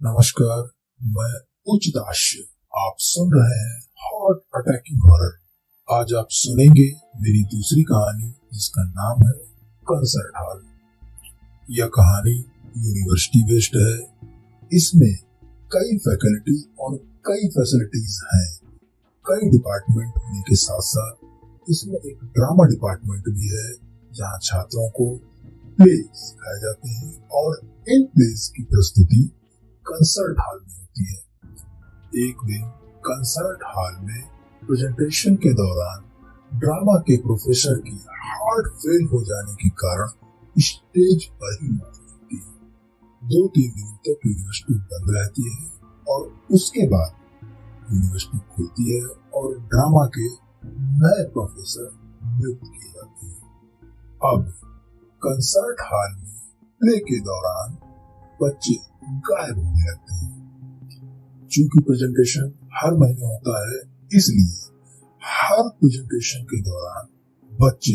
नमस्कार। मैं उच्च दास्य। आप सुन रहे हैं हार्ट अटैकिंग हॉरर। आज आप सुनेंगे मेरी दूसरी कहानी जिसका नाम है कंसर्ट हॉल। यह कहानी यूनिवर्सिटी बेस्ड है। इसमें कई फैकल्टी और कई फैसिलिटीज हैं। कई डिपार्टमेंट होने के साथ साथ इसमें एक ड्रामा डिपार्टमेंट भी है जहां छात्रों को प्ले सिखाए जाते हैं और इन प्लेस की प्रस्तुति कंसर्ट हॉल में होती है। एक दिन कंसर्ट हॉल में प्रेजेंटेशन के दौरान ड्रामा के प्रोफेसर की हार्ट फेल हो जाने के कारण स्टेज पर ही मौत होती है। 2-3 दिनों तक यूनिवर्सिटी बंद रहती है और उसके बाद यूनिवर्सिटी खुलती है और ड्रामा के नए प्रोफेसर नियुक्त किए जाते हैं। अब कंसर्ट हॉल में प्ले के दौरान बच्चे गायब होने लगते हैं। चूंकि प्रेजेंटेशन हर महीने होता है, इसलिए हर प्रेजेंटेशन के दौरान बच्चे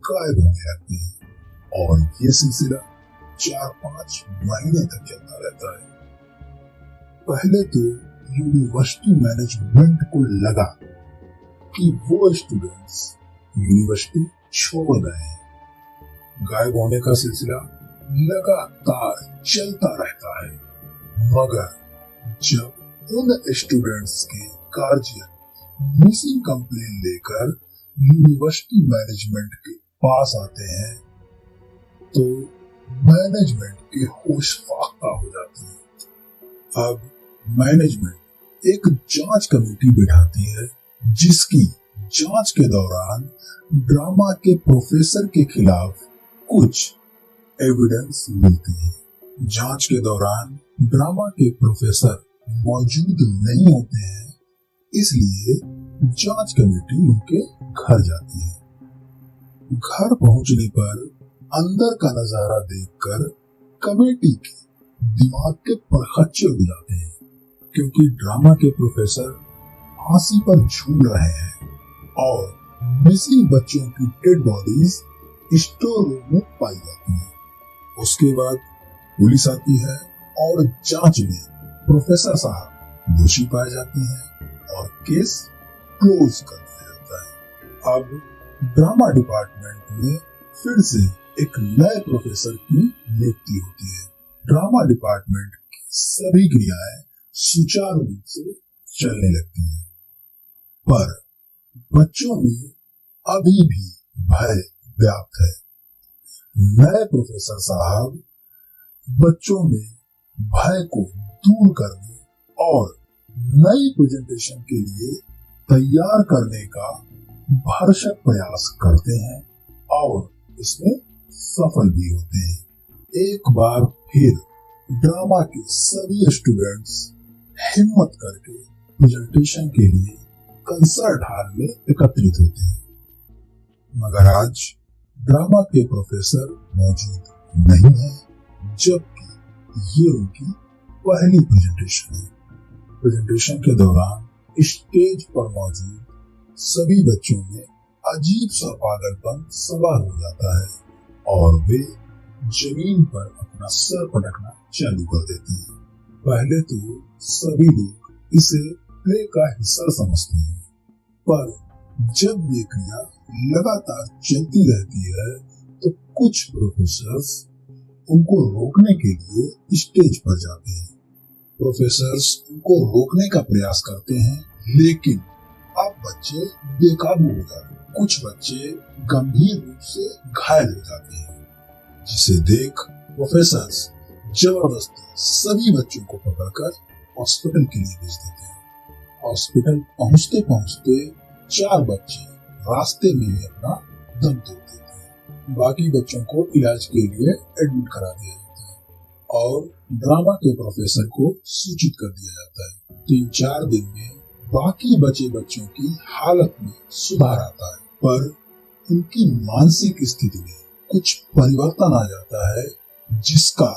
गायब होने लगते हैं और ये सिलसिला 4-5 महीने तक चलता रहता है। पहले तो यूनिवर्सिटी मैनेजमेंट को लगा कि वो स्टूडेंट्स यूनिवर्सिटी छोड़ रहे हैं। गायब होने का सिलसिला लगातार चलता रहता है, मगर जब उन स्टूडेंट्स के गार्जियन मिसिंग कंप्लेन लेकर यूनिवर्सिटी मैनेजमेंट के पास आते हैं तो मैनेजमेंट के होश फाख्ता हो जाती है। अब मैनेजमेंट एक जांच कमेटी बिठाती है जिसकी जांच के दौरान ड्रामा के प्रोफेसर के खिलाफ कुछ एविडेंस मिलती है। जांच के दौरान ड्रामा के प्रोफेसर मौजूद नहीं होते हैं, इसलिए जांच कमेटी उनके घर जाती है। घर पहुंचने पर अंदर का नजारा देखकर कमेटी के दिमाग के परखच्चे उड़ जाते हैं, क्योंकि ड्रामा के प्रोफेसर फांसी पर झूल रहे हैं और मिसिंग बच्चों की डेड बॉडीज स्टोर रूम में पाई जाती है। उसके बाद पुलिस आती है और जांच में प्रोफेसर साहब दोषी पाए जाते हैं और केस क्लोज कर दिया जाता है। अब ड्रामा डिपार्टमेंट में फिर से एक नए प्रोफेसर की नियुक्ति होती है। ड्रामा डिपार्टमेंट की सभी क्रियाएं सुचारू रूप से चलने लगती हैं, पर बच्चों में अभी भी भय व्याप्त है। नए प्रोफेसर साहब बच्चों में भय को दूर करने और नई प्रेजेंटेशन के लिए तैयार करने का भरसक प्रयास करते हैं और इसमें सफल भी होते हैं। एक बार फिर ड्रामा के सभी स्टूडेंट्स हिम्मत करके प्रेजेंटेशन के लिए कंसर्ट हॉल में एकत्रित होते हैं, मगर आज ड्रामा के प्रोफेसर मौजूद नहीं है, जबकि ये उनकी पहली प्रेजेंटेशन है। प्रेजेंटेशन के दौरान स्टेज पर मौजूद सभी बच्चों में अजीब सा पागलपन सवार हो जाता है और वे जमीन पर अपना सर पटकना चालू कर देते हैं। पहले तो सभी लोग इसे प्ले का हिस्सा समझते हैं, पर जब ये क्रिया लगातार चलती रहती है तो कुछ प्रोफेसर्स उनको रोकने के लिए स्टेज पर जाते हैं। प्रोफेसर्स उनको रोकने का प्रयास करते हैं, लेकिन अब बच्चे बेकाबू हो जाते हैं। कुछ बच्चे गंभीर रूप से घायल हो जाते हैं, जिसे देख प्रोफेसर्स जबरदस्ती सभी बच्चों को पकड़कर हॉस्पिटल के लिए भेज देते हैं। हॉस्पिटल पहुंचते पहुंचते 4 बच्चे रास्ते में ही अपना दम तोड़ देते हैं। बाकी बच्चों को इलाज के लिए एडमिट करा दिया जाता है और ड्रामा के प्रोफेसर को सूचित कर दिया जाता है। 3-4 दिन में बाकी बचे बच्चों की हालत में सुधार आता है, पर उनकी मानसिक स्थिति में कुछ परिवर्तन आ जाता है, जिसका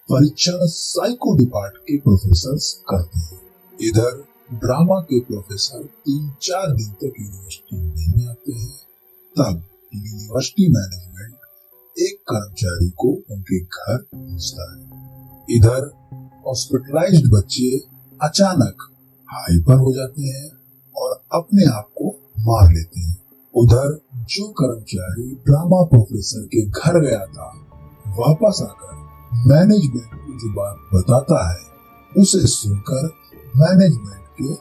परीक्षण साइको डिपार्ट के प्रोफेसर करते हैं। इधर ड्रामा के प्रोफेसर 3-4 दिन तक यूनिवर्सिटी में नहीं आते हैं। तब यूनिवर्सिटी मैनेजमेंट एक कर्मचारी को उनके घर भेजता है। इधर हॉस्पिटलाइज्ड बच्चे अचानक हाइपर हो जाते हैं और अपने आप को मार लेते हैं। उधर जो कर्मचारी ड्रामा प्रोफेसर के घर गया था, वापस आकर मैनेजमेंट को जो बात बताता है, उसे सुनकर मैनेजमेंट के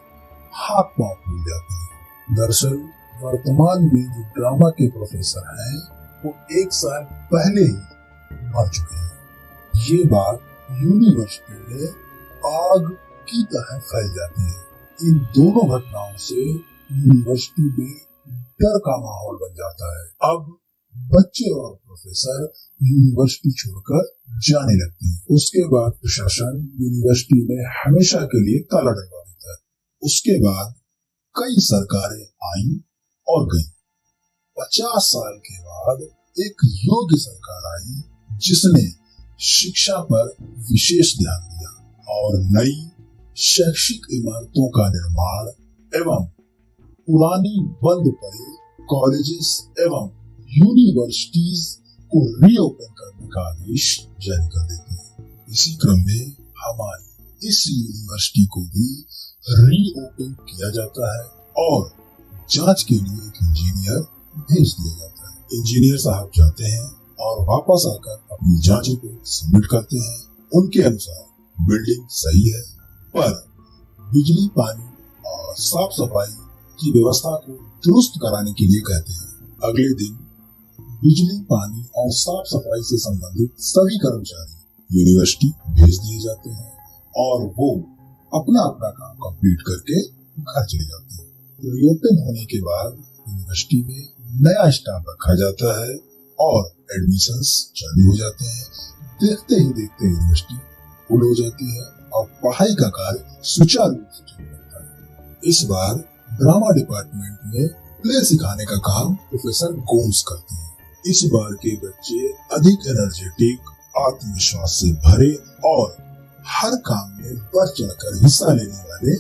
हाथ पांव फूल जाते हैं। दरअसल वर्तमान में जो ड्रामा के प्रोफेसर हैं, वो 1 साल पहले ही मर चुके हैं। ये बात यूनिवर्सिटी में आग की तरह फैल जाती है। इन दोनों घटनाओं से यूनिवर्सिटी में डर का माहौल बन जाता है। अब बच्चे और प्रोफेसर यूनिवर्सिटी छोड़कर जाने लगते हैं। उसके बाद प्रशासन यूनिवर्सिटी में हमेशा के लिए ताला डलवा देता है। उसके बाद कई सरकारें आईं और गईं। 50 साल के बाद एक योग्य सरकार आई, जिसने शिक्षा पर विशेष ध्यान दिया और नई शैक्षिक इमारतों का निर्माण एवं पुरानी बंद पड़े कॉलेजेस एवं यूनिवर्सिटीज को रीओपन करने का आदेश जारी कर देती है। इसी क्रम में हमारी इस यूनिवर्सिटी को भी रीओपन किया जाता है और जांच के लिए एक इंजीनियर भेज दिया जाता है। इंजीनियर साहब जाते हैं और वापस आकर अपनी जांच रिपोर्ट सबमिट करते हैं। उनके अनुसार बिल्डिंग सही है, पर बिजली, पानी और साफ सफाई की व्यवस्था को दुरुस्त कराने के लिए कहते हैं। अगले दिन बिजली, पानी और साफ सफाई से संबंधित सभी कर्मचारी यूनिवर्सिटी भेज दिए जाते हैं और वो अपना अपना काम कंप्लीट करके घर चले जाते हैं। रीओपन होने के बाद यूनिवर्सिटी में नया स्टाफ रखा जाता है और एडमिशंस चालू हो जाते हैं। देखते ही देखते यूनिवर्सिटी फुल हो जाती है और पढ़ाई का कार्य सुचारू रूप से चलने लगता है। इस बार ड्रामा डिपार्टमेंट में प्ले सिखाने का काम प्रोफेसर गोम्स करते हैं। इस बार के बच्चे अधिक एनर्जेटिक, आत्मविश्वास से भरे और हर काम में बढ़ चढ़कर हिस्सा लेने वाले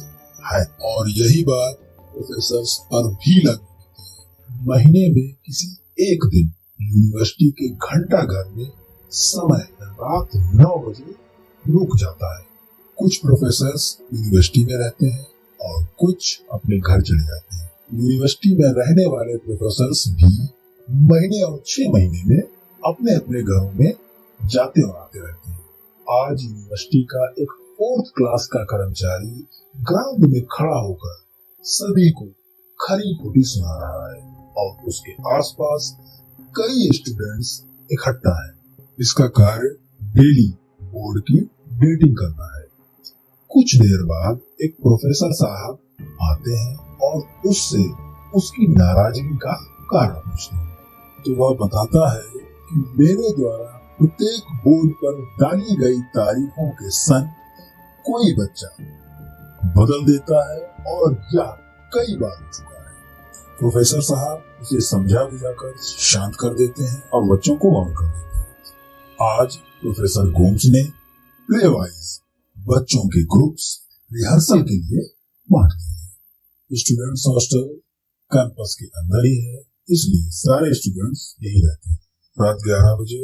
हैं और यही बात प्रोफेसर पर भी लागू होती है। महीने में किसी एक दिन यूनिवर्सिटी के घंटा घर में समय रात 9 बजे रुक जाता है। कुछ प्रोफेसर्स यूनिवर्सिटी में रहते हैं और कुछ अपने घर चले जाते हैं। यूनिवर्सिटी में रहने वाले प्रोफेसर्स भी महीने और 6 महीने में अपने अपने घरों में जाते और आते रहते हैं। आज यूनिवर्सिटी का एक 4th क्लास का कर्मचारी ग्राउंड में खड़ा होकर सभी को खरी खोटी सुना रहा है और उसके आसपास कई स्टूडेंट्स इकट्ठा हैं। इसका कार्य डेली बोर्ड की डेटिंग करना है। कुछ देर बाद एक प्रोफेसर साहब आते हैं और उससे उसकी नाराजगी का कारण पूछते हैं। तो वह बताता है कि मेरे द्वारा प्रत्येक बोर्ड पर डाली गई तारीखों के सन कोई बच्चा बदल देता है और यह कई बार हो चुका है। प्रोफेसर साहब उसे समझा बुझाकर शांत कर देते हैं और बच्चों को वार्न कर देते हैं। आज प्रोफेसर गोम्स ने प्ले वाइज बच्चों के ग्रुप्स रिहर्सल के लिए बांट दिए। स्टूडेंट्स हॉस्टल कैंपस के अंदर ही है, इसलिए सारे स्टूडेंट्स यही रहते हैं। रात 11 बजे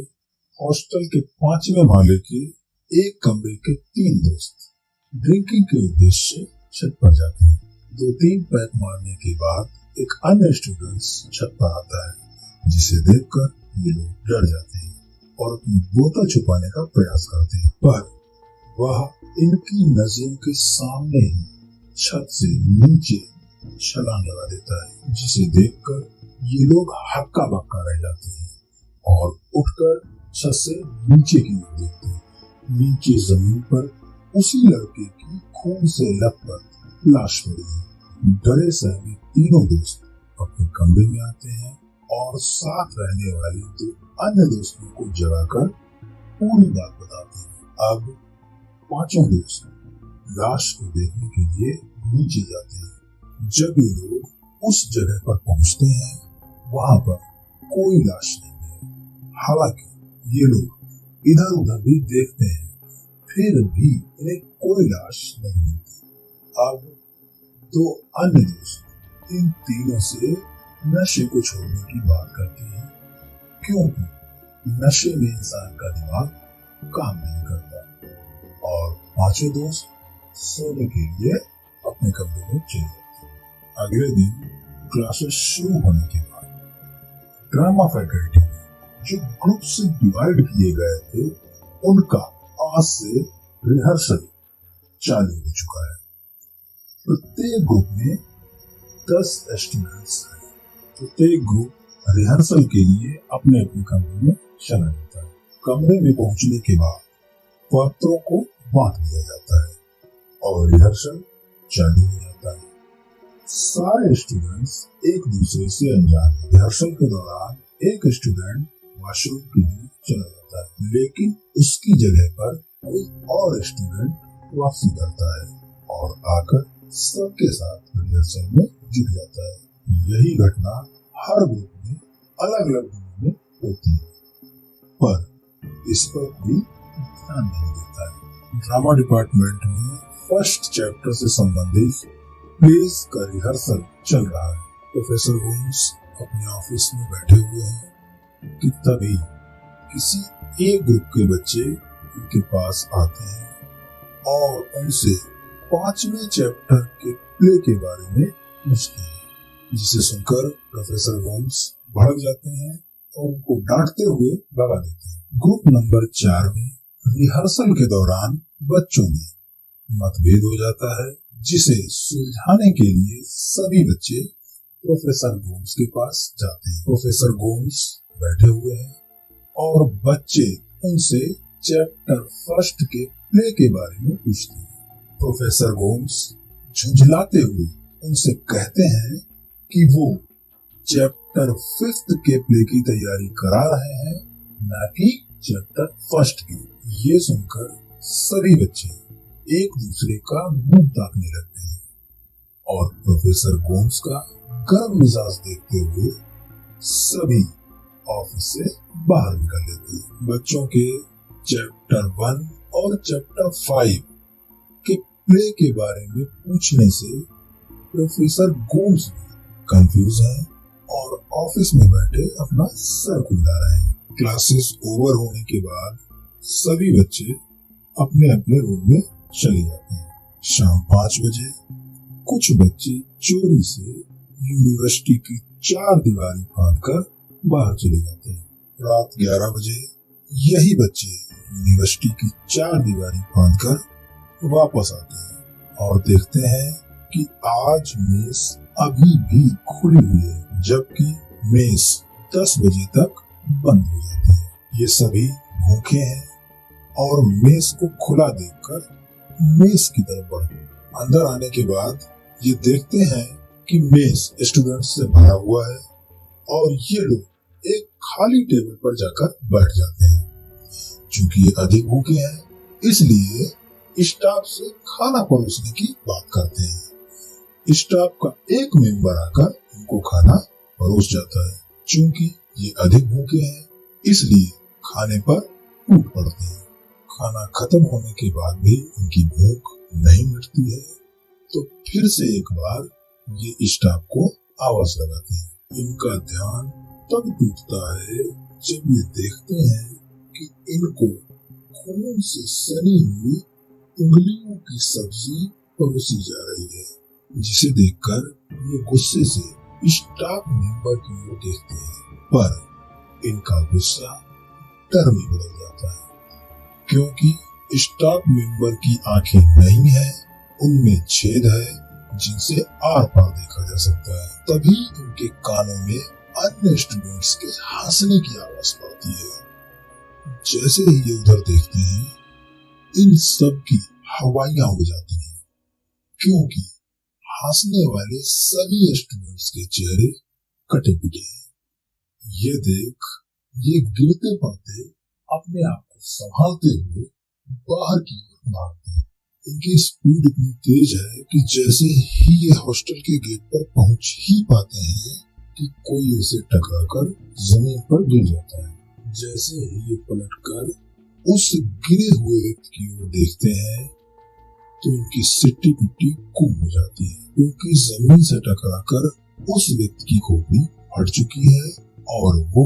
हॉस्टल के 5वें माले के एक कमरे के 3 दोस्त ड्रिंकिंग के उद्देश्य से छत पर जाते हैं। 2-3 पैक मारने के बाद एक अन्य स्टूडेंट्स छत पर आता है, जिसे देखकर ये लोग डर जाते हैं और अपनी बोतल छुपाने का प्रयास करते हैं, पर वह इनकी नजरों के सामने ही छत से नीचे छलांग लगा देता है, जिसे देखकर ये लोग हक्का बक्का रह जाते हैं और उठकर छत से नीचे की ओर देखते हैं। नीचे जमीन पर उसी लड़के की खून से लथपथ लाश पड़ी है। डरे सहमे तीनों दोस्त अपने कमरे में आते हैं और साथ रहने वाले 2 अन्य दोस्तों को जगाकर पूरी बात बताते हैं। अब 5 दोस्त लाश को देखने के लिए नीचे जाते हैं। जब ये लोग उस जगह पर पहुंचते हैं, वहां पर कोई लाश नहीं है। हालांकि ये लोग इधर उधर भी देखते हैं, फिर भी इन्हें कोई लाश नहीं मिलती। अब 2 अन्य दोस्त इन तीनों से नशे को छोड़ने की बात करते हैं, क्योंकि नशे में इंसान का दिमाग काम नहीं करता और पांचों दोस्त सोने के लिए अपने कमरे में चले जाते। अगले दिन क्लासेस शुरू होने के बाद ड्रामा फैकल्टी में जो ग्रुप से डिवाइड किए गए थे उनका आज से रिहर्सल चालू हो चुका है। प्रत्येक ग्रुप में 10 स्टूडेंट्स हैं। प्रत्येक ग्रुप रिहर्सल के लिए अपने अपने कमरे में चला जाता है। कमरे में पहुंचने के बाद पात्रों को बांट दिया जाता है और रिहर्सल चालू हो जाता है। सारे स्टूडेंट्स एक दूसरे से अनजान हैं। रिहर्सल के दौरान एक स्टूडेंट वॉशरूम के लिए चला जाता है, लेकिन उसकी जगह पर कोई और स्टूडेंट वापसी करता है और आकर सबके साथ रिहर्सल में जुट जाता है। यही घटना हर ग्रुप में अलग अलग दिनों में होती है, पर इस पर कोई ध्यान नहीं देता है। ड्रामा डिपार्टमेंट में फर्स्ट चैप्टर से संबंधित प्लेस का रिहर्सल चल रहा है। प्रोफेसर होम्स अपने ऑफिस में बैठे हुए हैं कि तभी किसी एक ग्रुप के बच्चे उनके पास आते हैं और उनसे 5वें चैप्टर के प्ले के बारे में पूछते हैं, जिसे सुनकर प्रोफेसर होम्स भड़क जाते हैं और उनको डांटते हुए भगा देते हैं। ग्रुप नंबर 4 में रिहर्सल के दौरान बच्चों में मतभेद हो जाता है, जिसे सुलझाने के लिए सभी बच्चे प्रोफेसर गोम्स के पास जाते हैं। प्रोफेसर गोम्स बैठे हुए हैं और बच्चे उनसे चैप्टर फर्स्ट के प्ले के बारे में पूछते हैं। प्रोफेसर गोम्स झुंझलाते हुए उनसे कहते हैं कि वो चैप्टर 5 के प्ले की तैयारी करा रहे हैं, न कि चैप्टर फर्स्ट की। ये सुनकर सभी बच्चे एक दूसरे का मुंह ताकने लगते हैं और प्रोफेसर गोम्स का गर्म मिजाज देखते हुए सभी ऑफिस से बाहर निकल लेते हैं। बच्चों के चैप्टर 1 और चैप्टर 5 के प्ले के बारे में पूछने से प्रोफेसर गोम्स कंफ्यूज हैं और ऑफिस में बैठे अपना सर खुला रहे हैं। क्लासेस ओवर होने के बाद सभी बच्चे अपने अपने रूम में चले जाते हैं। शाम 5 बजे कुछ बच्चे चोरी से यूनिवर्सिटी की 4 दीवारी फांदकर बाहर चले जाते हैं। रात 11 बजे यही बच्चे यूनिवर्सिटी की 4 दीवारी फांदकर वापस आते हैं और देखते हैं कि आज मेस अभी भी खुली हुई है, जबकि मेस 10 बजे तक बंद हो जाती है। ये सभी भूखे हैं और मेस को खुला देखकर मेस की तरफ बढ़े। अंदर आने के बाद ये देखते हैं कि मेस स्टूडेंट से भरा हुआ है और ये लोग एक खाली टेबल पर जाकर बैठ जाते हैं। चूंकि ये अधिक भूखे हैं, इसलिए स्टाफ से खाना परोसने की बात करते हैं। स्टाफ का एक मेंबर आकर उनको खाना परोस जाता है। चूंकि ये अधिक भूखे हैं, इसलिए खाने पर टूट पड़ते हैं। खाना खत्म होने के बाद भी उनकी भूख नहीं मिटती है, तो फिर से एक बार ये स्टाफ को आवाज लगाते हैं। इनका ध्यान तब टूटता है जब ये देखते हैं कि इनको खून से सनी हुई उंगलियों की सब्जी परोसी जा रही है, जिसे देखकर ये गुस्से से स्टाफ मेंबर की ओर देखते हैं, पर इनका गुस्सा डर में बदल जाता है, क्योंकि स्टाफ मेंबर की आंखें नहीं है, उनमें छेद है जिनसे आर पार देखा जा सकता है। तभी उनके कानों में अन्य स्टूडेंट्स के हंसने की आवाज पड़ती है। जैसे ही ये उधर देखते हैं, इन सब की हवाइयां उड़ जाती हैं, क्योंकि हंसने वाले सभी स्टूडेंट्स के चेहरे कटे पिटे हैं। ये देख ये गिरते पड़ते अपने आप को संभालते हुए बाहर की ओर भागते हैं। इनकी स्पीड इतनी तेज है कि जैसे ही ये हॉस्टल के गेट पर पहुंच ही पाते हैं कि कोई इसे टकराकर जमीन पर गिर जाता है। जैसे ही ये पलटकर उस गिरे हुए व्यक्ति की ओर देखते हैं, तो इनकी सिट्टी पिट्टी गुम हो जाती है, क्योंकि जमीन से टकराकर उस व्यक्ति की खोपड़ी फट चुकी है और वो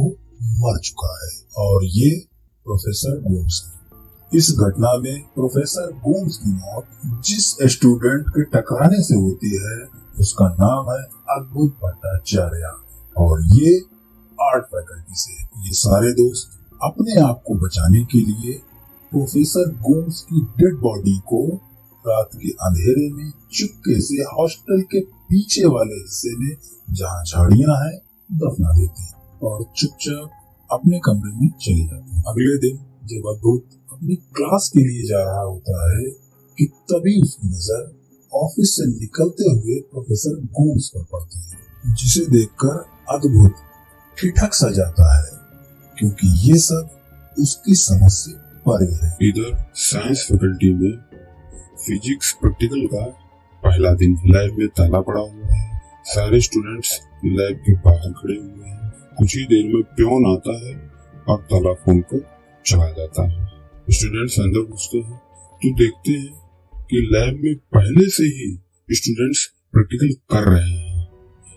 मर चुका है। और ये प्रोफेसर गोम्स है। इस घटना में प्रोफेसर गोम्स की मौत जिस स्टूडेंट के टकराने से होती है उसका नाम है अद्भुत भट्टाचार्य और ये आर्ट फैकल्टी से। ये सारे दोस्त अपने आप को बचाने के लिए प्रोफेसर गोम्स की डेड बॉडी को रात के अंधेरे में चुपके से हॉस्टल के पीछे वाले हिस्से में जहाँ झाड़ियां हैं दफना देते हैं और चुपचाप अपने कमरे में चले जाते हैं। अगले दिन जब अद्भुत अपनी क्लास के लिए जा रहा होता है कि तभी उसकी नजर ऑफिस से निकलते हुए प्रोफेसर गोम्स पर पड़ती है, जिसे देखकर अद्भुत ठिठक सा जाता है क्योंकि ये सब उसकी समझ से परे है। इधर साइंस फैकल्टी में फिजिक्स प्रैक्टिकल का पहला दिन लैब में ताला पड़ा हुआ है। सारे स्टूडेंट्स लैब के बाहर खड़े हुए हैं। कुछ ही देर में प्योन आता है और ताला खोलकर चला जाता है। स्टूडेंट्स अंदर घुसते हैं तो देखते हैं कि लैब में पहले से ही स्टूडेंट्स प्रैक्टिकल कर रहे हैं।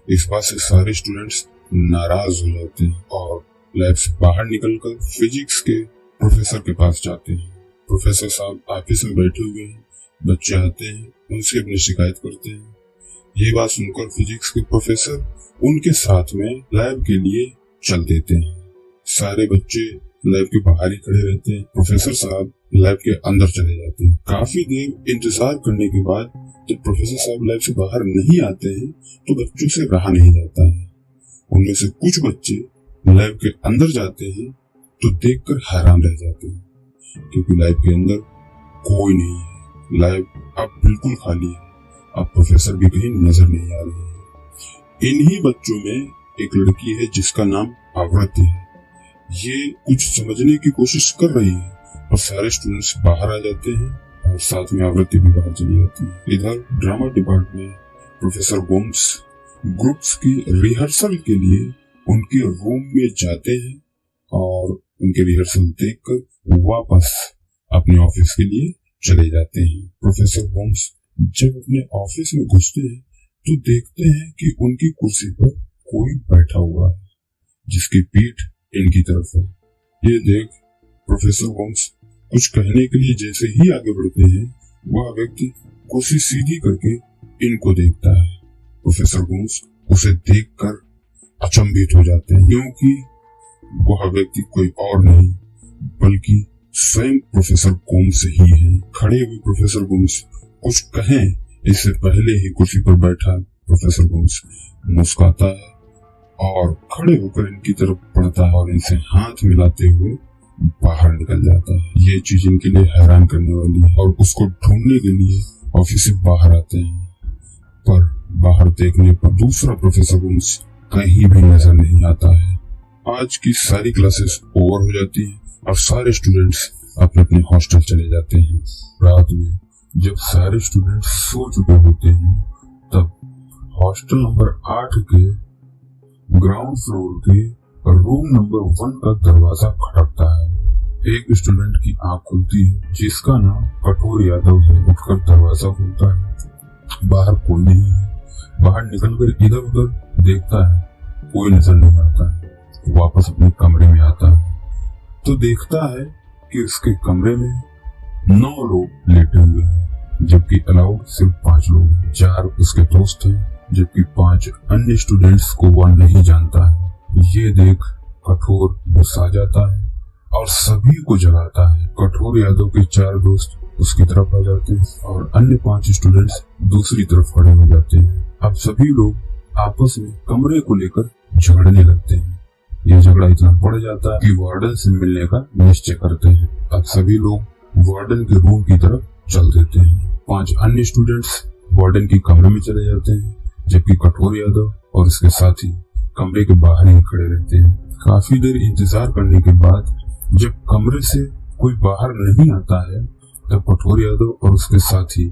इस बात से सारे स्टूडेंट्स नाराज हो जाते हैं और लैब से बाहर निकलकर फिजिक्स के प्रोफेसर के पास जाते हैं। प्रोफेसर साहब ऑफिस में बैठे हुए हैं। बच्चे आते हैं, उनसे अपनी शिकायत करते हैं। ये बात सुनकर फिजिक्स के प्रोफेसर उनके साथ में लैब के लिए चल देते हैं। सारे बच्चे लैब के बाहर ही खड़े रहते हैं। प्रोफेसर साहब लैब के अंदर चले जाते हैं। काफी देर इंतजार करने के बाद जब प्रोफेसर साहब लैब से बाहर नहीं आते हैं तो बच्चों से रहा नहीं जाता है। उनमें से कुछ बच्चे लैब के अंदर जाते हैं तो देखकर हैरान रह जाते हैं क्योंकि लैब के अंदर कोई नहीं है। लैब अब बिल्कुल खाली है। अब प्रोफेसर भी कहीं नजर नहीं आ रहे हैं। इन्हीं बच्चों में एक लड़की है जिसका नाम आव्रति है। ये कुछ समझने की कोशिश कर रही है और सारे स्टूडेंट्स बाहर आ जाते हैं और साथ में आव्रति भी बाहर चली जाती है। इधर drama department professor Gomes groups की रिहर्सल के लिए उनके रूम में जाते हैं और उनके रिहर्सल देखकर वापस अपने ऑफिस के लिए चले जाते हैं। प्रोफेसर होम्स जब अपने ऑफिस में घुसते हैं तो देखते हैं कि उनकी कुर्सी पर कोई बैठा हुआ है जिसकी पीठ इनकी तरफ है। ये देख प्रोफेसर होम्स कुछ कहने के लिए जैसे ही आगे बढ़ते हैं वह व्यक्ति कुर्सी सीधी करके इनको देखता है। प्रोफेसर होम्स उसे देखकर अचंभित हो जाते हैं क्योंकि वह व्यक्ति कोई और नहीं बल्कि स्वयं प्रोफेसर गोम्स ही है। खड़े हुए प्रोफेसर गोम्स कुछ कहें इससे पहले ही कुर्सी पर बैठा प्रोफेसर गोम्स मुस्कुराता है और खड़े होकर इनकी तरफ बढ़ता है और इनसे हाथ मिलाते हुए बाहर निकल जाता है। ये चीज इनके लिए हैरान करने वाली है और उसको ढूंढने के लिए ऑफिस से बाहर आते हैं, पर बाहर देखने पर दूसरा प्रोफेसर गोम्स कहीं भी नजर नहीं आता है। आज की सारी क्लासेस ओवर हो जाती हैं और सारे स्टूडेंट्स अपने अपने हॉस्टल चले जाते हैं। रात में जब सारे स्टूडेंट्स सो चुके होते हैं तब हॉस्टल नंबर 8 के ग्राउंड फ्लोर के रूम नंबर 1 का दरवाजा खटकता है। एक स्टूडेंट की आंख खुलती है जिसका नाम कठोर यादव है। उठकर दरवाजा खुलता है, बाहर कोई नहीं है। बाहर निकलकर इधर उधर देखता है, कोई नजर नहीं आता है। वापस अपने कमरे में आता है तो देखता है कि उसके कमरे में 9 लोग लेटे हुए हैं जबकि अलाउड सिर्फ 5 लोग हैं। 4 उसके दोस्त हैं जबकि 5 अन्य स्टूडेंट्स को वह नहीं जानता है। ये देख कठोर गुस्सा जाता है और सभी को जगाता है। कठोर यादव के 4 दोस्त उसकी तरफ आ जाते हैं और अन्य 5 स्टूडेंट्स दूसरी तरफ खड़े हो जाते हैं। अब सभी लोग आपस में कमरे को लेकर झगड़ने लगते हैं। यह झगड़ा इतना बढ़ जाता है कि वार्डन से मिलने का निश्चय करते हैं। अब सभी लोग वार्डन के रूम की तरफ चल देते हैं। 5 अन्य स्टूडेंट्स वार्डन के कमरे में चले जाते हैं जबकि कठोर यादव और उसके साथी कमरे के बाहर ही खड़े रहते हैं। काफी देर इंतजार करने के बाद जब कमरे से कोई बाहर नहीं आता है तब कठोर यादव और उसके साथी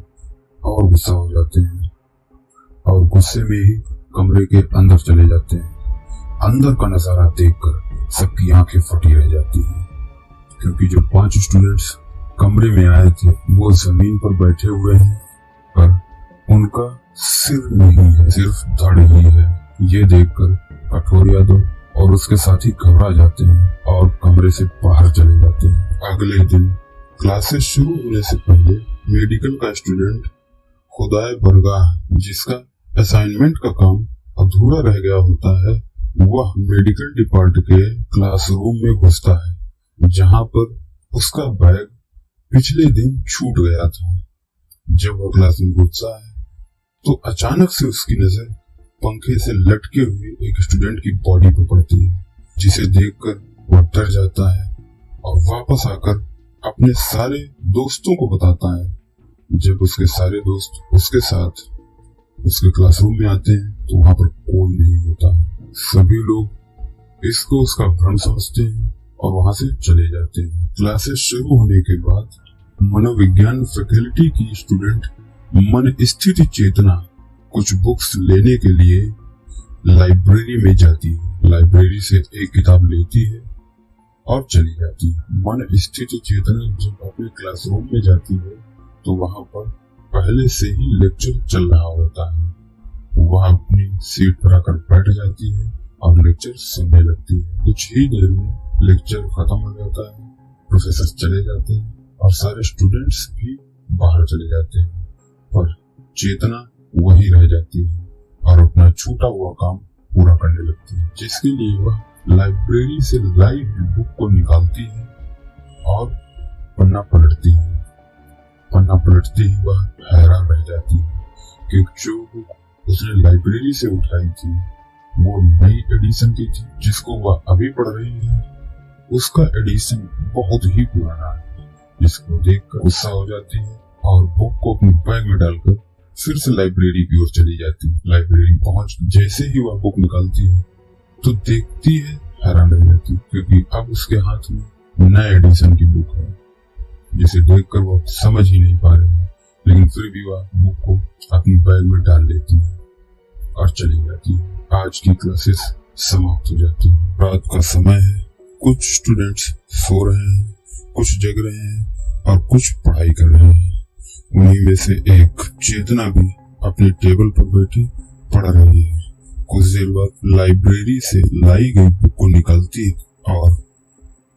और गुस्सा हो जाते हैं और गुस्से में ही कमरे के अंदर चले जाते हैं। अंदर का नजारा देखकर सबकी आंखें फटी रह जाती हैं क्योंकि जो 5 स्टूडेंट्स कमरे में आए थे वो जमीन पर बैठे हुए हैं पर उनका सिर नहीं है, सिर्फ धड़ ही है। ये देखकर कठोर यादव और उसके साथी घबरा जाते हैं और कमरे से बाहर चले जाते हैं। अगले दिन क्लासेस शुरू होने से पहले मेडिकल का स्टूडेंट खुदाए बरगाह जिसका असाइनमेंट का काम अधूरा रह गया होता है, वह मेडिकल डिपार्ट के क्लासरूम में घुसता है जहां पर उसका बैग पिछले दिन छूट गया था। जब वह क्लास में घुसता है तो अचानक से उसकी नजर पंखे से लटके हुए एक स्टूडेंट की बॉडी पर पड़ती है, जिसे देखकर वह डर जाता है और वापस आकर अपने सारे दोस्तों को बताता है। जब उसके सारे दोस्त उसके साथ उसके क्लासरूम में आते हैं तो वहां पर कोई नहीं होता। सभी लोग इसको उसका भ्रम समझते हैं और वहां से चले जाते हैं। क्लासेस शुरू होने के बाद मनोविज्ञान फैकल्टी की स्टूडेंट मन स्थिति चेतना कुछ बुक्स लेने के लिए लाइब्रेरी में जाती है। लाइब्रेरी से एक किताब लेती है और चली जाती है। मन स्थिति चेतना जब अपने क्लासरूम में जाती है तो वहां पर पहले से ही लेक्चर चल रहा होता है। वह अपनी सीट पर आकर बैठ जाती है और लेक्चर सुनने लगती है। कुछ ही देर में लेक्चर खत्म हो जाता है, प्रोफेसर चले जाते हैं और सारे स्टूडेंट्स भी बाहर चले जाते हैं, पर चेतना वही रह जाती है और अपना छूटा हुआ काम पूरा करने लगती है, जिसके लिए वह लाइब्रेरी से लाई हुई बुक को निकालती है और पन्ना पलटती है। पन्ना पलटते ही वह हैरान रह जाती है क्योंकि जो बुक उसने लाइब्रेरी से उठाई थी वो नई एडिशन की थी, जिसको वह अभी पढ़ रही है। उसका एडिशन बहुत ही पुराना है, जिसको देखकर गुस्सा हो जाती है और बुक को अपने बैग में डालकर फिर से लाइब्रेरी की ओर चली जाती है। लाइब्रेरी पहुंच जैसे ही वह बुक निकालती है तो देखती है, हैरान रह जाती है क्योंकि अब उसके हाथ में नया एडिशन की बुक है, जिसे देखकर वह समझ ही नहीं पा रही है, लेकिन फिर भी वह बुक को अपनी बैग में डाल लेती है और चली जाती है। आज की क्लासेस समाप्त हो जाती है। रात का समय है, कुछ स्टूडेंट्स सो रहे हैं, कुछ जग रहे हैं और कुछ पढ़ाई कर रहे हैं। उन्हीं में से एक चेतना भी अपने टेबल पर बैठी पढ़ रही है। कुछ देर बाद लाइब्रेरी से लाई गई बुक को निकालती और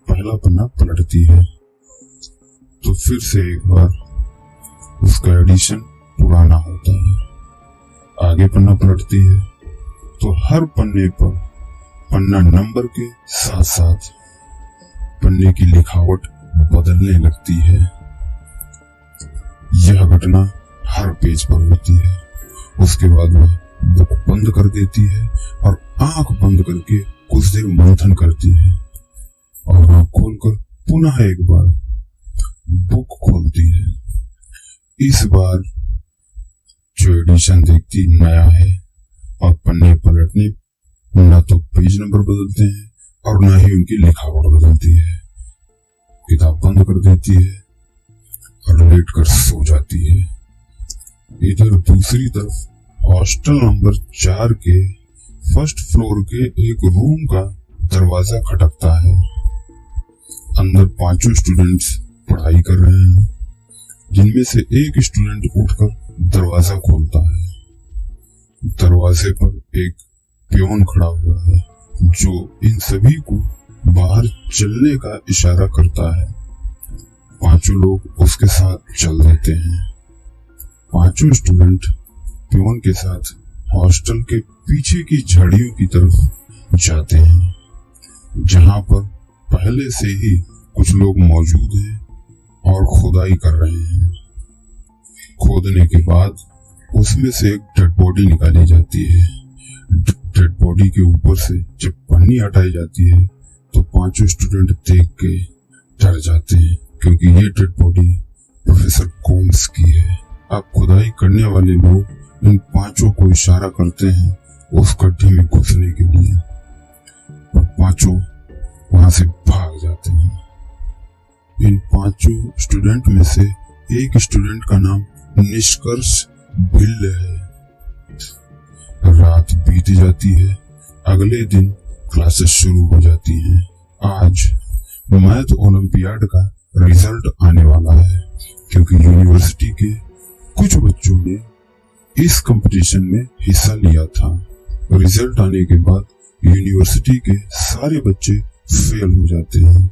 पहला पन्ना पलटती है तो फिर से एक बार उसका एडिशन पुराना होता है। आगे पन्ना पलटती है तो हर पन्ने पर पन्ना नंबर के साथ साथ पन्ने की लिखावट बदलने लगती है। यह घटना हर पेज पर होती है। उसके बाद वह बुक बंद कर देती है और आंख बंद करके कुछ देर मंथन करती है और आंख खोलकर पुनः एक बार बुक खोलती है। इस बार जो एडिशन देखती नया है और पन्ने पलटने न तो पेज नंबर बदलते हैं और न ही उनकी लिखावट बदलती है। किताब बंद कर देती है और लेट कर सो जाती है। इधर दूसरी तरफ हॉस्टल नंबर 4 के फर्स्ट फ्लोर के एक रूम का दरवाजा खटकता है। अंदर 5 स्टूडेंट्स पढ़ाई कर रहे हैं, जिनमें से एक स्टूडेंट उठकर दरवाजा खोलता है। दरवाजे पर एक पियोन खड़ा हुआ है जो इन सभी को बाहर चलने का इशारा करता है। 5 लोग उसके साथ चल देते हैं। 5 स्टूडेंट पियोन के साथ हॉस्टल के पीछे की झाड़ियों की तरफ जाते हैं, जहां पर पहले से ही कुछ लोग मौजूद हैं और खुदाई कर रहे हैं। खोदने के बाद उसमें से एक डेड बॉडी निकाली जाती है। डेड बॉडी के ऊपर से जब पन्नी हटाई जाती है तो 5 स्टूडेंट देख के डर जाते हैं क्योंकि ये डेड बॉडी प्रोफेसर कोम्स की है। अब खुदाई करने वाले लोग इन 5 को इशारा करते हैं उस गड्ढे में घुसने के लिए, और 5 वहां से भाग जाते हैं। इन 5 स्टूडेंट में से एक स्टूडेंट का नाम निष्कर्ष भिल्ल है। रात बीत जाती है। अगले दिन क्लासेस शुरू हो जाती हैं। आज मैथ ओलंपियाड का रिजल्ट आने वाला है क्योंकि यूनिवर्सिटी के कुछ बच्चों ने इस कंपटीशन में हिस्सा लिया था। रिजल्ट आने के बाद यूनिवर्सिटी के सारे बच्चे फेल हो जाते हैं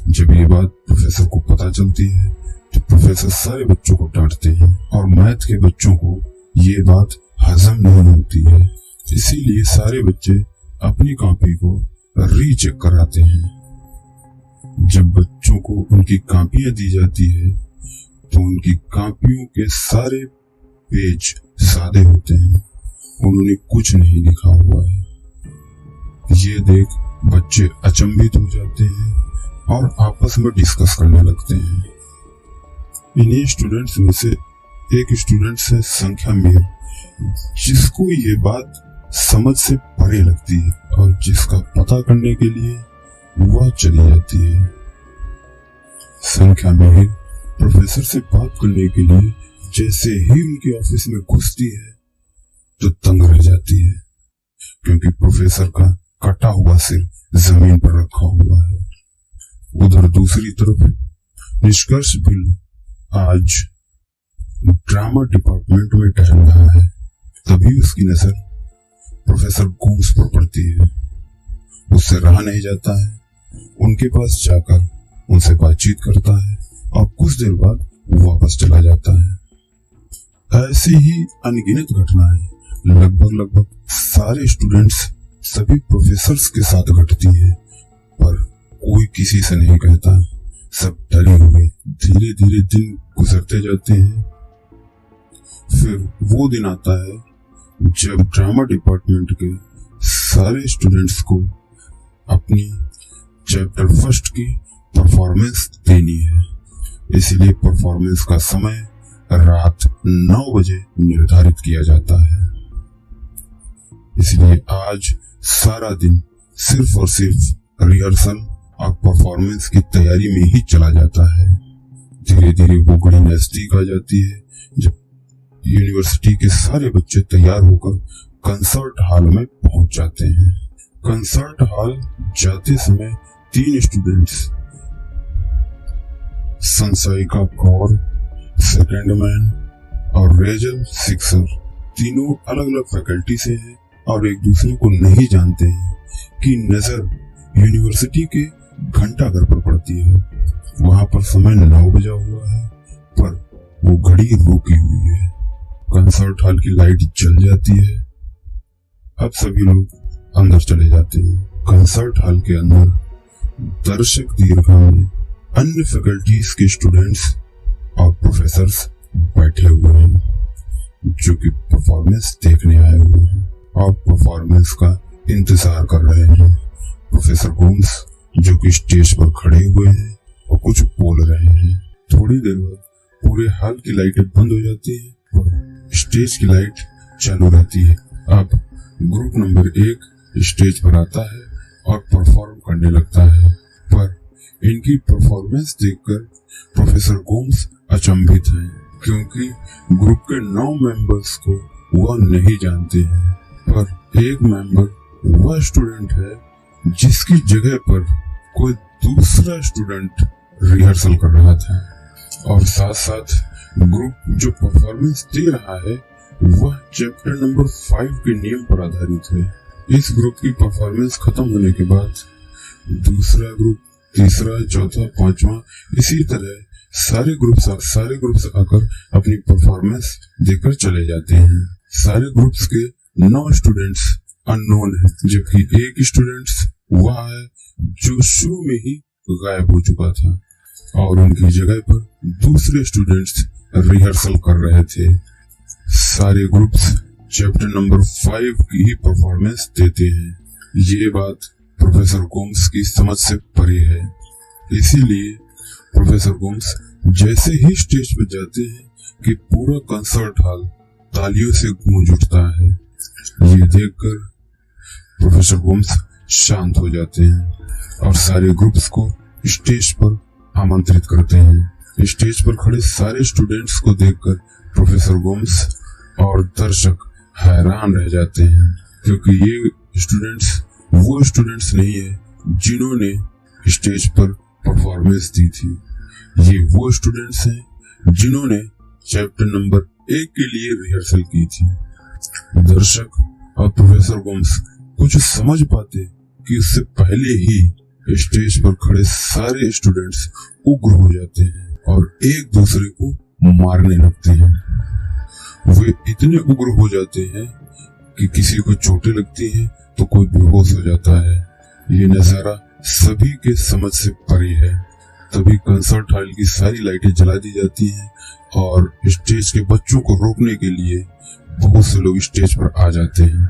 जब ये बात प्रोफेसर को पता चलती है तो प्रोफेसर सारे बच्चों को डांटते हैं और मैथ के बच्चों को ये बात हजम नहीं होती है। इसीलिए सारे बच्चे अपनी कॉपी को रीचेक कराते हैं। जब बच्चों को उनकी कॉपियां दी जाती है तो उनकी कॉपियों के सारे पेज सादे होते हैं, उन्होंने कुछ नहीं लिखा हुआ है। ये देख बच्चे अचंभित हो जाते हैं और आपस में डिस्कस करने लगते हैं। इन्हीं स्टूडेंट्स में से एक स्टूडेंट है संख्या मीर, जिसको ये बात समझ से परे लगती है और जिसका पता करने के लिए वह चली जाती है। संख्या मीर प्रोफेसर से बात करने के लिए जैसे ही उनके ऑफिस में घुसती है तो तंग रह जाती है, क्योंकि प्रोफेसर का कटा हुआ सिर जमीन पर रखा हुआ है। उधर दूसरी तरफ निष्कर्ष बिल आज ड्रामा डिपार्टमेंट में टहल रहा है। तभी उसकी नजर प्रोफेसर गोम्स पर पड़ती है। उससे रहा नहीं जाता है, उनके पास जाकर उनसे बातचीत करता है और कुछ देर बाद वापस चला जाता है। ऐसी ही अनगिनत घटनाएं लगभग सारे स्टूडेंट्स सभी प्रोफेसर्स के साथ घटती है, पर कोई किसी से नहीं कहता। सब डरे हुए धीरे धीरे दिन गुजरते जाते हैं। फिर वो दिन आता है जब ड्रामा डिपार्टमेंट के सारे स्टूडेंट्स को अपनी चैप्टर फर्स्ट की परफॉर्मेंस देनी है। इसलिए परफॉर्मेंस का समय रात 9 बजे निर्धारित किया जाता है। इसलिए आज सारा दिन सिर्फ और सिर्फ रिहर्सल और परफॉर्मेंस की तैयारी में ही चला जाता है। धीरे धीरे वो घड़ी नजदीक आ जाती है जब यूनिवर्सिटी के सारे बच्चे तैयार होकर कंसर्ट हॉल में पहुंच जाते हैं। कंसर्ट हॉल जाते समय 3 स्टूडेंट्स संसाइका कौर, सेकंड मैन और रेजल सिक्सर तीनों अलग अलग फैकल्टी से हैं और एक दूसरे को नहीं जानते हैं कि नजर यूनिवर्सिटी के घंटाघर पर पड़ती है। वहां पर समय 9 बजा हुआ है, पर वो घड़ी रुकी हुई है। कंसर्ट हॉल की लाइट जल जाती है। अब सभी लोग अंदर चले जाते हैं। कंसर्ट हॉल के अंदर दर्शक दीर्घा में अन्य फैकल्टीज के स्टूडेंट्स और प्रोफेसर्स बैठे हुए हैं, जो कि परफॉर्मेंस देखने आए हुए हैं और परफॉर्मेंस का इंतजार कर रहे हैं। प्रोफेसर गोम्स जो कि स्टेज पर खड़े हुए हैं और कुछ बोल रहे हैं। थोड़ी देर बाद पूरे हॉल की लाइटें बंद हो जाती है और स्टेज की लाइट चालू रहती है। अब ग्रुप नंबर 1 स्टेज पर आता है और परफॉर्म करने लगता है, पर इनकी परफॉर्मेंस देखकर प्रोफेसर गोम्स अचंभित हैं, क्योंकि ग्रुप के 9 मेंबर्स को वह नहीं जानते हैं। पर एक मेंबर वह स्टूडेंट है जिसकी जगह पर कोई दूसरा स्टूडेंट रिहर्सल कर रहा था, और साथ साथ ग्रुप जो परफॉर्मेंस दे रहा है वह चैप्टर नंबर 5 के नियम पर आधारित है। इस ग्रुप की परफॉर्मेंस खत्म होने के बाद दूसरा ग्रुप, तीसरा, चौथा, 5वां, इसी तरह सारे ग्रुप्स आकर अपनी परफॉर्मेंस देकर चले जाते हैं। सारे ग्रुप्स के 9 स्टूडेंट्स अननोन है, जबकि एक स्टूडेंट्स वह है जो शुरू में ही गायब हो चुका था और उनकी जगह पर दूसरे स्टूडेंट्स रिहर्सल कर रहे थे। सारे ग्रुप्स चैप्टर नंबर 5 की ही परफॉर्मेंस देते हैं। ये बात प्रोफेसर गोम्स की समझ से परे है। इसीलिए प्रोफेसर गोम्स जैसे ही स्टेज पर जाते हैं कि पूरा कंसर्ट हॉल तालियों से गूंज उठता है। ये देखकर प्रोफेसर गोम्स शांत हो जाते हैं और सारे ग्रुप्स को स्टेज पर आमंत्रित करते हैं। स्टेज पर खड़े सारे स्टूडेंट्स को देखकर प्रोफेसर गोम्स और दर्शक हैरान रह जाते हैं, क्योंकि ये स्टूडेंट्स वो स्टूडेंट्स नहीं है जिन्होंने स्टेज पर परफॉर्मेंस दी थी। ये वो स्टूडेंट्स हैं जिन्होंने चैप्टर नंबर 1 के लिए रिहर्सल की थी। दर्शक और प्रोफेसर गोम्स कुछ समझ पाते कि उससे पहले ही स्टेज पर खड़े सारे स्टूडेंट्स उग्र हो जाते हैं और एक दूसरे को मारने लगते हैं। वे इतने उग्र हो जाते हैं कि किसी को चोटें लगती हैं तो कोई बेहोश हो जाता है। ये नजारा सभी के समझ से परे है। तभी कंसर्ट हॉल की सारी लाइटें जला दी जाती हैं और स्टेज के बच्चों को रोकने के लिए बहुत से लोग स्टेज पर आ जाते हैं।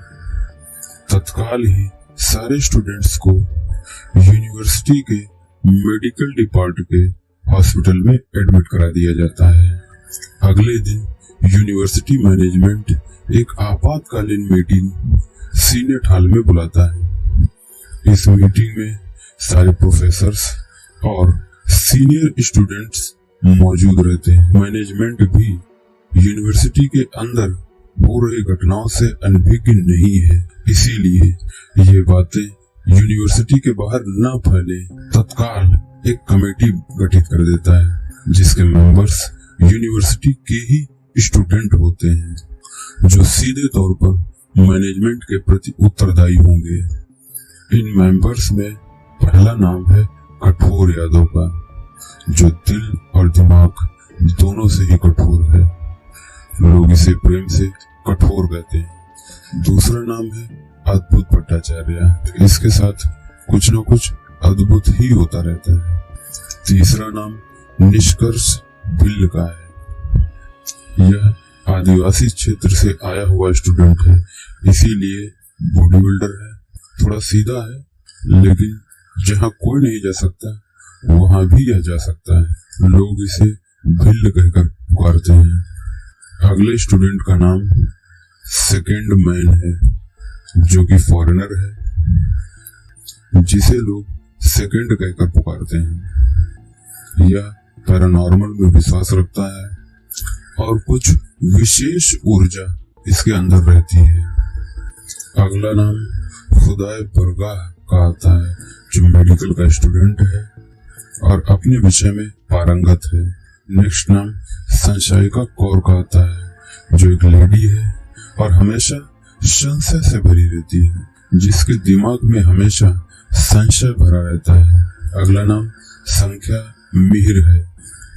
तत्काल ही सारे स्टूडेंट्स को यूनिवर्सिटी के मेडिकल डिपार्टमेंट के हॉस्पिटल में एडमिट करा दिया जाता है। अगले दिन यूनिवर्सिटी मैनेजमेंट एक आपातकालीन मीटिंग सीनेट हॉल में बुलाता है। इस मीटिंग में सारे प्रोफेसर्स और सीनियर स्टूडेंट्स मौजूद रहते हैं। मैनेजमेंट भी यूनिवर्सिटी के अंदर हो रही घटनाओं से अनभिज्ञ नहीं है, इसीलिए ये बातें यूनिवर्सिटी के बाहर न फैले तत्काल एक कमेटी गठित कर देता है जिसके मेंबर्स यूनिवर्सिटी के ही स्टूडेंट होते हैं जो सीधे तौर पर मैनेजमेंट के प्रति उत्तरदायी होंगे। इन मेंबर्स में पहला नाम है कठोर यादव का, जो दिल और दिमाग दोनों से ही कठोर है। लोग इसे प्रेम से कठोर कहते हैं। दूसरा नाम है अद्भुत भट्टाचार्य, इसके साथ कुछ न कुछ अद्भुत ही होता रहता है। तीसरा नाम निष्कर्ष भिल्ल का है। यह आदिवासी क्षेत्र से आया हुआ स्टूडेंट है, इसीलिए बॉडी बिल्डर है, थोड़ा सीधा है, लेकिन जहाँ कोई नहीं जा सकता वहां भी यह जा सकता है। लोग इसे भिल्ल कहकर पुकारते हैं। अगले स्टूडेंट का नाम सेकेंड मैन है, जो कि फॉरेनर है, जिसे लोग सेकेंड कहकर पुकारते हैं। यह पैरानॉर्मल में विश्वास रखता है और कुछ विशेष ऊर्जा इसके अंदर रहती है। अगला नाम खुदाए बरगाह का आता है, जो मेडिकल का स्टूडेंट है और अपने विषय में पारंगत है। नेक्स्ट नाम संशयिका कौर का आता है, जो एक लेडी है और हमेशा संशय से भरी रहती है, जिसके दिमाग में हमेशा संशय भरा रहता है। अगला नाम संख्या मिहिर है,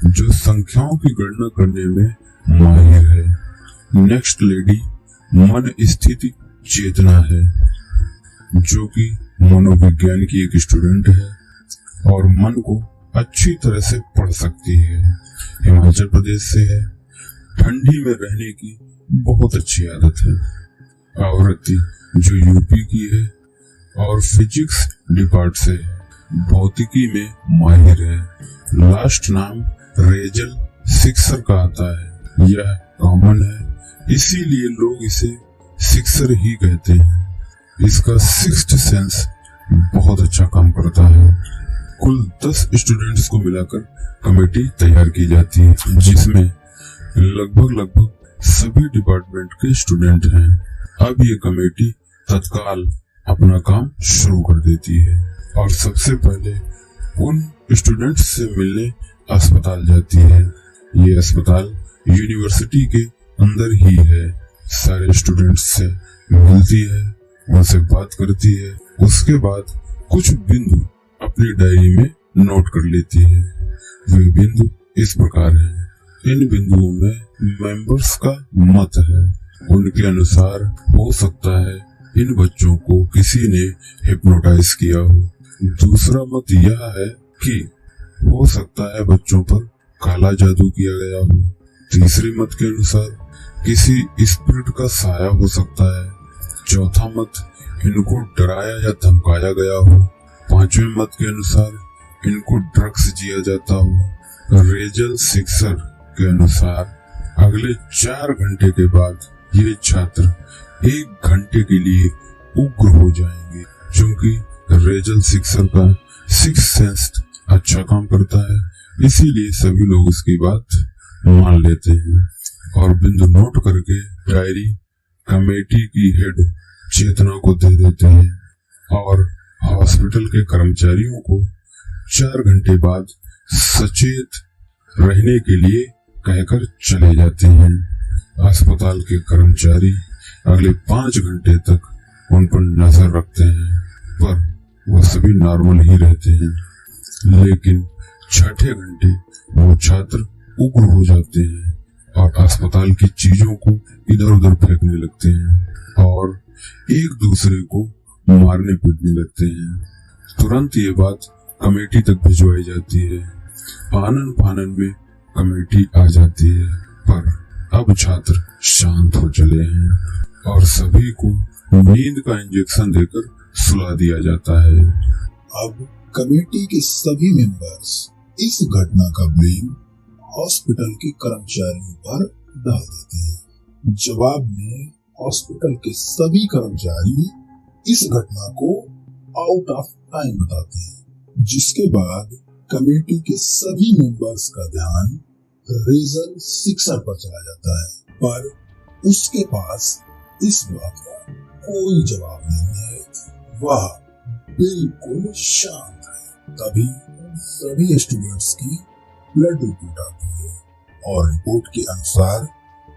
जो संख्याओं की गणना करने में माहिर है। नेक्स्ट लेडी मन स्थिति चेतना है, जो कि मनोविज्ञान की एक स्टूडेंट है और मन को अच्छी तरह से पढ़ सकती है। हिमाचल प्रदेश से है, ठंडी में रहने की बहुत अच्छी आदत है। आवृत्ति जो यूपी की है और फिजिक्स डिपार्ट से है, भौतिकी में माहिर है। लास्ट नाम रेजल सिक्सर का आता है। यह कॉमन है, इसीलिए लोग इसे सिक्सर ही कहते हैं। इसका सिक्स्थ सेंस बहुत अच्छा काम करता है। कुल 10 स्टूडेंट्स को मिलाकर कमेटी तैयार की जाती है, जिसमें लगभग सभी डिपार्टमेंट के स्टूडेंट हैं। अब ये कमेटी तत्काल अपना काम शुरू कर देती है और सबसे पहले उन स्टूडेंट्स से मिलने अस्पताल जाती है। ये अस्पताल यूनिवर्सिटी के अंदर ही है। सारे स्टूडेंट्स से मिलती है, उनसे बात करती है, उसके बाद कुछ बिंदु अपनी डायरी में नोट कर लेती है। वे बिंदु इस प्रकार हैं। इन बिंदुओं में मेंबर्स का मत है। उनके अनुसार हो सकता है इन बच्चों को किसी ने हिप्नोटाइज किया हो। दूसरा मत यह है कि हो सकता है बच्चों पर काला जादू किया गया हो। तीसरे मत के अनुसार किसी स्पिरिट का साया हो सकता है। चौथा मत इनको डराया या धमकाया गया हो। पांचवें मत के अनुसार इनको ड्रग्स दिया जाता हो। रेजल सिक्सर के अनुसार अगले 4 घंटे के बाद ये छात्र 1 घंटे के लिए उग्र हो जाएंगे, क्योंकि रेजल सिक्सर का सिक्स सेंस अच्छा काम करता है, इसीलिए सभी लोग इसकी बात मान लेते हैं और बिंदु नोट करके डायरी कमेटी की हेड चेतना को दे देते हैं और हॉस्पिटल के कर्मचारियों को 4 घंटे बाद सचेत रहने के लिए कहकर चले जाते हैं। अस्पताल के कर्मचारी अगले 5 घंटे तक उन पर नजर रखते हैं, पर वह सभी नॉर्मल ही रहते हैं, लेकिन छठे घंटे वो छात्र उग्र हो जाते हैं और अस्पताल की चीजों को इधर उधर फेंकने लगते हैं और एक दूसरे को मारने पीटने लगते हैं। तुरंत ये बात कमेटी तक भिजवाई जाती है। आनन फानन में कमेटी आ जाती है, पर अब छात्र शांत हो चले हैं और सभी को नींद का इंजेक्शन देकर सुला दिया जाता है। अब कमेटी के सभी मेंबर्स इस घटना का ब्लेम हॉस्पिटल के कर्मचारियों पर डाल देते हैं। जवाब में हॉस्पिटल के सभी कर्मचारी इस घटना को आउट ऑफ टाइम बताते हैं, जिसके बाद कमेटी के सभी मेंबर्स का ध्यान रेजर सिक्सर पर चला जाता है, पर उसके पास इस बात का कोई जवाब नहीं है। वह बिल्कुल शांत है। तभी उन सभी स्टूडेंट्स की ब्लड रिपोर्ट आती है और रिपोर्ट के अनुसार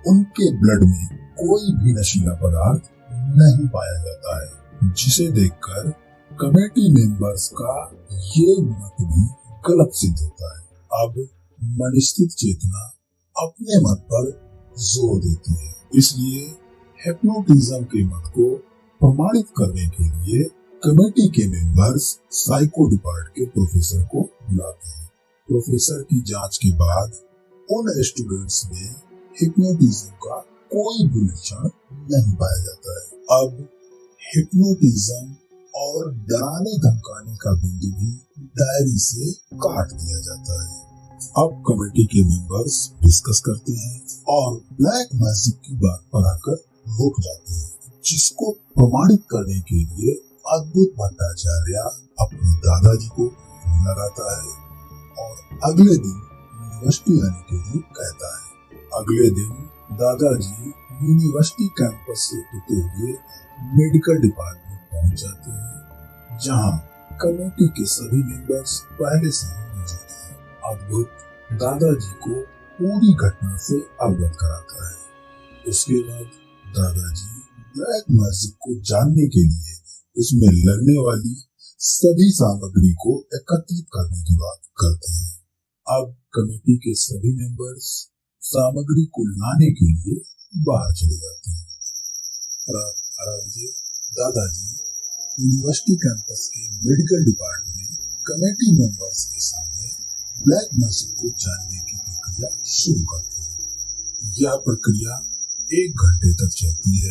उनके ब्लड में कोई भी नशीला पदार्थ नहीं पाया जाता है, जिसे देखकर कमेटी मेंबर्स का ये मत भी गलत सिद्ध होता है। अब मनस्थित चेतना अपने मत पर जोर देती है, इसलिए हिप्नोटिज्म के मत को प्रमाणित करने के लिए कमेटी के मेंबर्स साइको डिपार्ट के प्रोफेसर को बुलाते हैं। प्रोफेसर की जांच के बाद उन स्टूडेंट्स में हिप्नोटिज्म का कोई भी लक्षण नहीं पाया जाता है। अब हिप्नोटिज्म और डराने धमकाने का बिंदु भी डायरी से काट दिया जाता है। अब कमेटी के मेंबर्स डिस्कस करते हैं और ब्लैक मैजिक की बात पर आकर रुक जाते हैं, जिसको प्रमाणित करने के लिए अद्भुत भट्टाचार्य अपने दादाजी को फोन लगाता है और अगले दिन यूनिवर्सिटी आने के लिए कहता है। अगले दिन दादाजी यूनिवर्सिटी कैंपस से होते हुए मेडिकल डिपार्टमेंट पहुंच जाते हैं, जहां कमेटी के सभी मेंबर्स पहले से ही मौजूद हैं। अद्भुत दादाजी को पूरी घटना से अवगत कराता है। उसके बाद दादाजी ब्लैक मैजिक को जानने के लिए उसमें लगने वाली सभी सामग्री को एकत्रित करने की बात करते हैं। अब कमेटी के सभी मेंबर्स सामग्री को लाने के लिए बाहर चले जाते हैं। रात 12 बजे दादाजी यूनिवर्सिटी कैंपस के मेडिकल डिपार्टमेंट में कमेटी मेंबर्स के सामने ब्लैक मैजिक को जानने की प्रक्रिया शुरू करते हैं। यह प्रक्रिया 1 घंटे तक चलती है।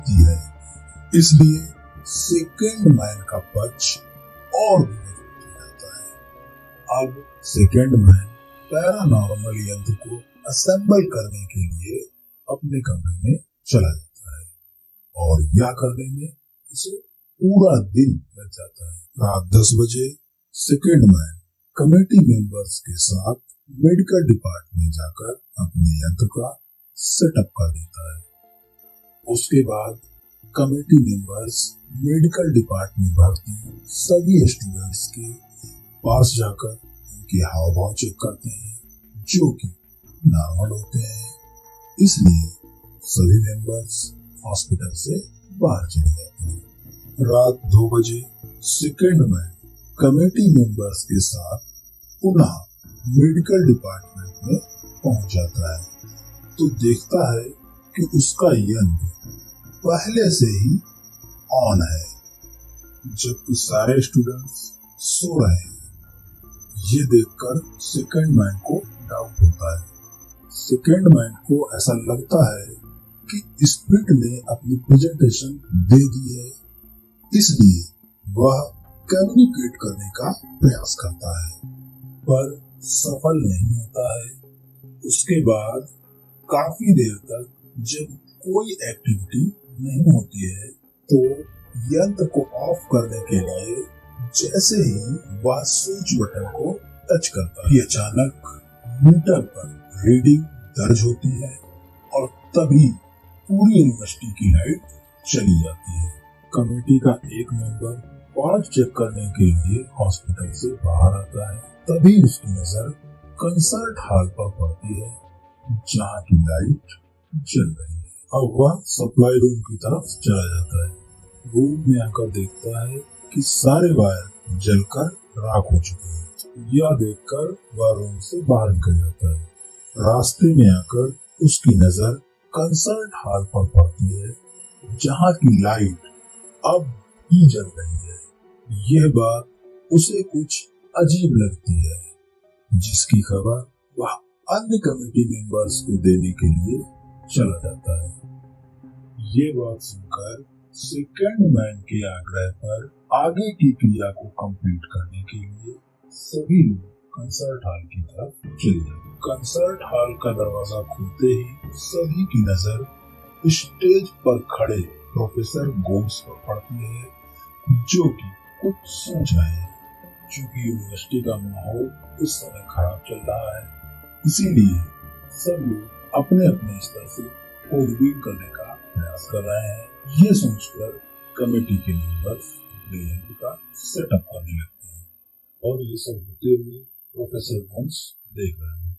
होती है, इसलिए सेकेंड मैन का पक्ष और भी मजबूत हो जाता है। अब सेकेंड मैन पैरानॉर्मल यंत्र को असेंबल करने के लिए अपने कमरे में चला जाता है और यह करने में उसे पूरा दिन लग जाता है। रात 10 बजे सेकेंड मैन कमेटी मेंबर्स के साथ मेडिकल डिपार्टमेंट जाकर अपने यंत्र का सेटअप कर देता है। उसके बाद कमेटी मेंबर्स मेडिकल डिपार्टमेंट भर्ती सभी स्टूडेंट्स के पास जाकर उनके हाव भाव चेक करते हैं, जो कि नॉर्मल होते हैं। इसलिए सभी मेंबर्स हॉस्पिटल से बाहर चले जाते हैं। रात 2 बजे सेकेंड मैन कमेटी मेंबर्स के साथ पुनः मेडिकल डिपार्टमेंट में पहुंच जाता है तो देखता है कि उसका यंत्र पहले से ही ऑन है, जबकि सारे स्टूडेंट्स सो रहे हैं। ये देखकर सेकेंड मैन को डाउट होता है। सेकेंड मैन को ऐसा लगता है कि स्पिरिट ने अपनी प्रेजेंटेशन दे दी है, इसलिए वह कम्युनिकेट करने का प्रयास करता है, पर सफल नहीं होता है। उसके बाद काफी देर तक जब कोई एक्टिविटी नहीं होती है तो यंत्र को ऑफ करने के लिए जैसे ही वह स्विच बटन को टच करता है, अचानक मीटर पर रीडिंग दर्ज होती है और तभी पूरी यूनिवर्सिटी की लाइट चली जाती है। कमेटी का एक मेंबर पार्ट चेक करने के लिए हॉस्पिटल से बाहर आता है, तभी उसकी नजर कंसर्ट हॉल पर पड़ती है जहाँ की लाइट जल रही है। अब वह सप्लाई रूम की तरफ चला जाता है। रूम में आकर देखता है कि सारे वायर जलकर राख हो चुके हैं। यह देखकर वह रूम से बाहर निकल जाता है। रास्ते में आकर उसकी नजर कंसर्ट हॉल पर पड़ती है जहाँ की लाइट अब भी जल रही है। यह बात उसे कुछ अजीब लगती है, जिसकी खबर वह अन्य कमेटी मेंबर्स को देने के लिए चला जाता है। ये बात सुनकर सेकेंड मैन के आग्रह पर आगे की क्रिया को कंप्लीट करने के लिए सभी लोग कंसर्ट हॉल की तरफ चले जाते। कंसर्ट हॉल का दरवाजा खुलते ही सभी की नजर स्टेज पर खड़े प्रोफेसर गोम्स पर पड़ती है, जो कि कुछ सोच रहे हैं। चूंकि यूनिवर्सिटी का माहौल इस समय खराब चल रहा है, इसीलिए सब लोग अपने अपने स्तर से खोजबीन करने का प्रयास कर रहे हैं। ये सोचकर कमेटी के मेंबर्स यंत्र का सेटअप करने लगते हैं और ये सब होते हुए प्रोफेसर गोम्स देख रहे हैं।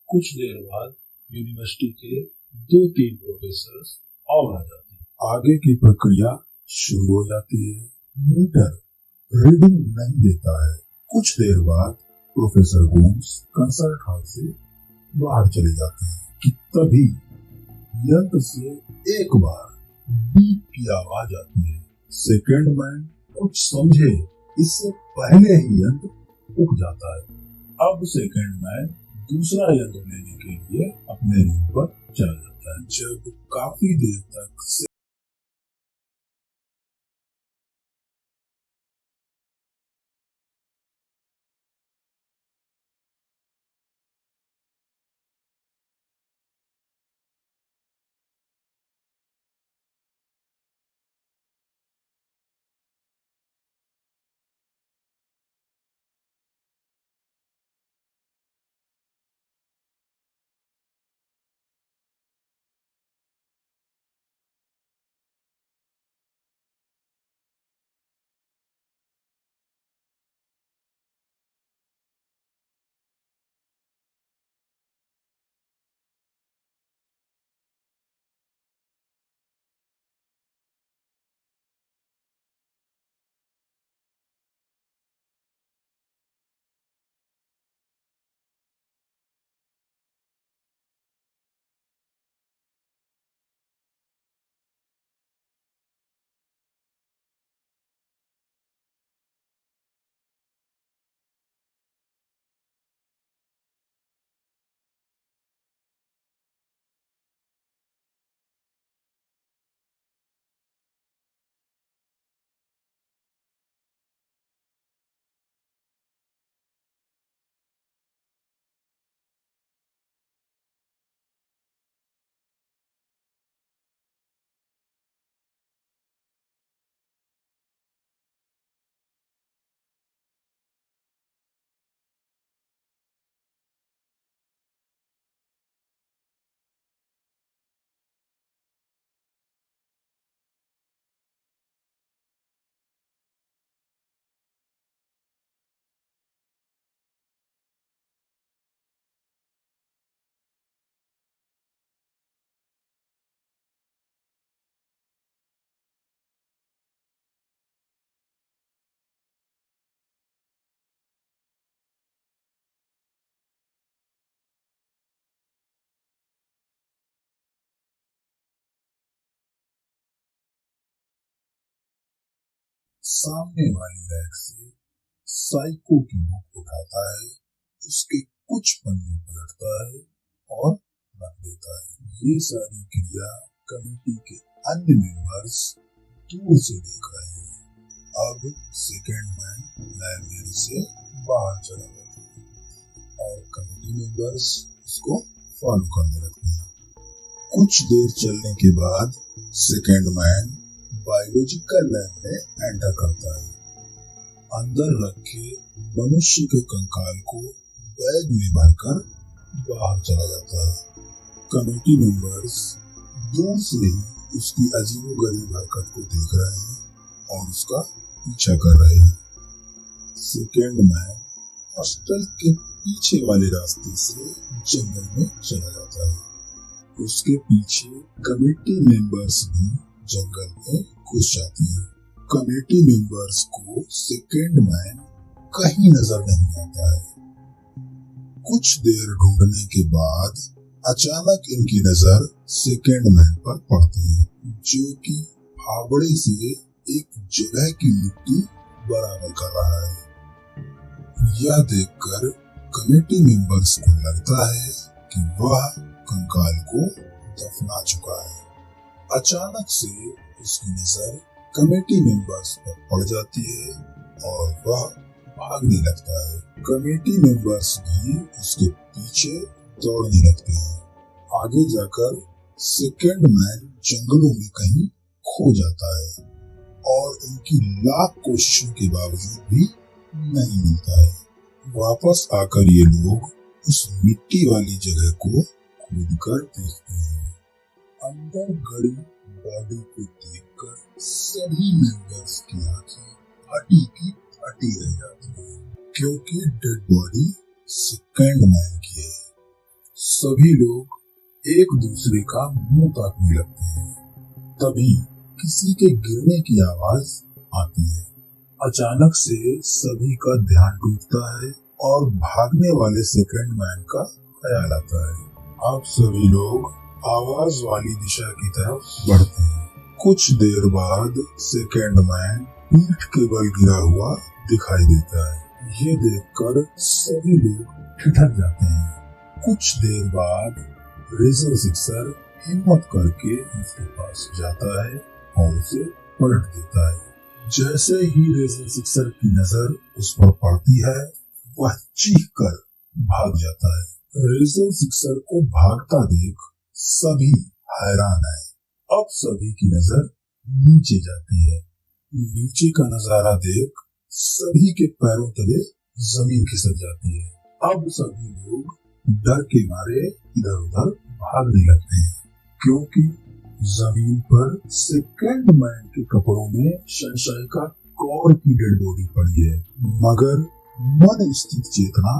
कुछ देर बाद यूनिवर्सिटी के 2-3 प्रोफेसर और आ जाते हैं। आगे की प्रक्रिया शुरू हो जाती है। मीटर रीडिंग नहीं देता है। कुछ देर बाद प्रोफेसर गोम्स कंसर्ट हॉल से बाहर चले जाते हैं कि तभी यंत्र से एक बार बीप की आवाज आती है। सेकेंड मैन कुछ समझे इससे पहले ही यंत्र उठ जाता है। अब सेकेंड मैन दूसरा यंत्र लेने के लिए अपने रूम पर चला जाता है। जब काफी देर तक सामने वाली रैक से साइको की बुक उठाता है, उसके कुछ पन्ने पलटता है और रख देता है। ये सारी क्रिया कमेटी के अन्य मेंबर्स दूर से देख रहे हैं। अब सेकंड मैन लाइब्रेरी से बाहर चला जाता है और कमेटी मेंबर्स उसको फॉलो करने लगते हैं। कुछ देर चलने के बाद सेकंड मैन बायोलॉजिकल लैब में एंटर करता है। अंदर रखे मनुष्य के कंकाल को बैग में भरकर बाहर चला जाता है। कमेटी मेंबर्स दूर से ही उसकी अजीबोगरीब हरकत को देख रहे हैं और उसका पीछा कर रहे हैं। सेकंड मैन हॉस्टल के पीछे वाले रास्ते से जंगल में चला जाता है। उसके पीछे कमेटी मेंबर्स भी जंगल में घुस जाते हैं। कमेटी मेंबर्स को सेकंड मैन कहीं नजर नहीं आता है। कुछ देर ढूंढने के बाद अचानक इनकी नजर सेकंड मैन पर पड़ती है, जो कि फावड़े से एक जगह की मिट्टी बराबर कर रहा है। यह देखकर कमेटी मेंबर्स को लगता है कि वह कंकाल को दफना चुका है। अचानक से उसकी नजर कमेटी मेंबर्स पर पड़ जाती है और वह भागने लगता है। कमेटी मेंबर्स भी उसके पीछे दौड़ने लगते हैं। आगे जाकर सेकंड मैन जंगलों में कहीं खो जाता है और इनकी लाख कोशिशों के बावजूद भी नहीं मिलता है। वापस आकर ये लोग उस मिट्टी वाली जगह को खोद कर देखते हैं। अंदर गड़ी बॉडी को देखकर सभी मेंबर्स की आंखें फटी की फटी रह जाती है, क्योंकि डेड बॉडी सेकंड मैन की है। सभी लोग एक दूसरे का मुंह ताकने लगते हैं। तभी किसी के गिरने की आवाज आती है। अचानक से सभी का ध्यान टूटता है और भागने वाले सेकंड मैन का ख्याल आता है। अब सभी लोग आवाज वाली दिशा की तरफ बढ़ते हैं। कुछ देर बाद सेकंड मैन पीठ के बल गिरा हुआ दिखाई देता है। ये देखकर सभी लोग ठिठक जाते हैं। कुछ देर बाद रेजर सिक्सर हिम्मत करके उसके पास जाता है और उसे पलट देता है। जैसे ही रेजर सिक्सर की नजर उस पर पड़ती है, वह चीखकर भाग जाता है। रेजर सिक्सर को भागता देख सभी हैरान है। अब सभी की नजर नीचे जाती है। नीचे का नजारा देख सभी के पैरों तले जमीन खिसक जाती है। अब सभी लोग डर के मारे इधर उधर भागने लगते हैं, क्योंकि जमीन पर सेकंड मैन के कपड़ों में संशय का कौर की डेड बॉडी पड़ी है, मगर मन स्थित चेतना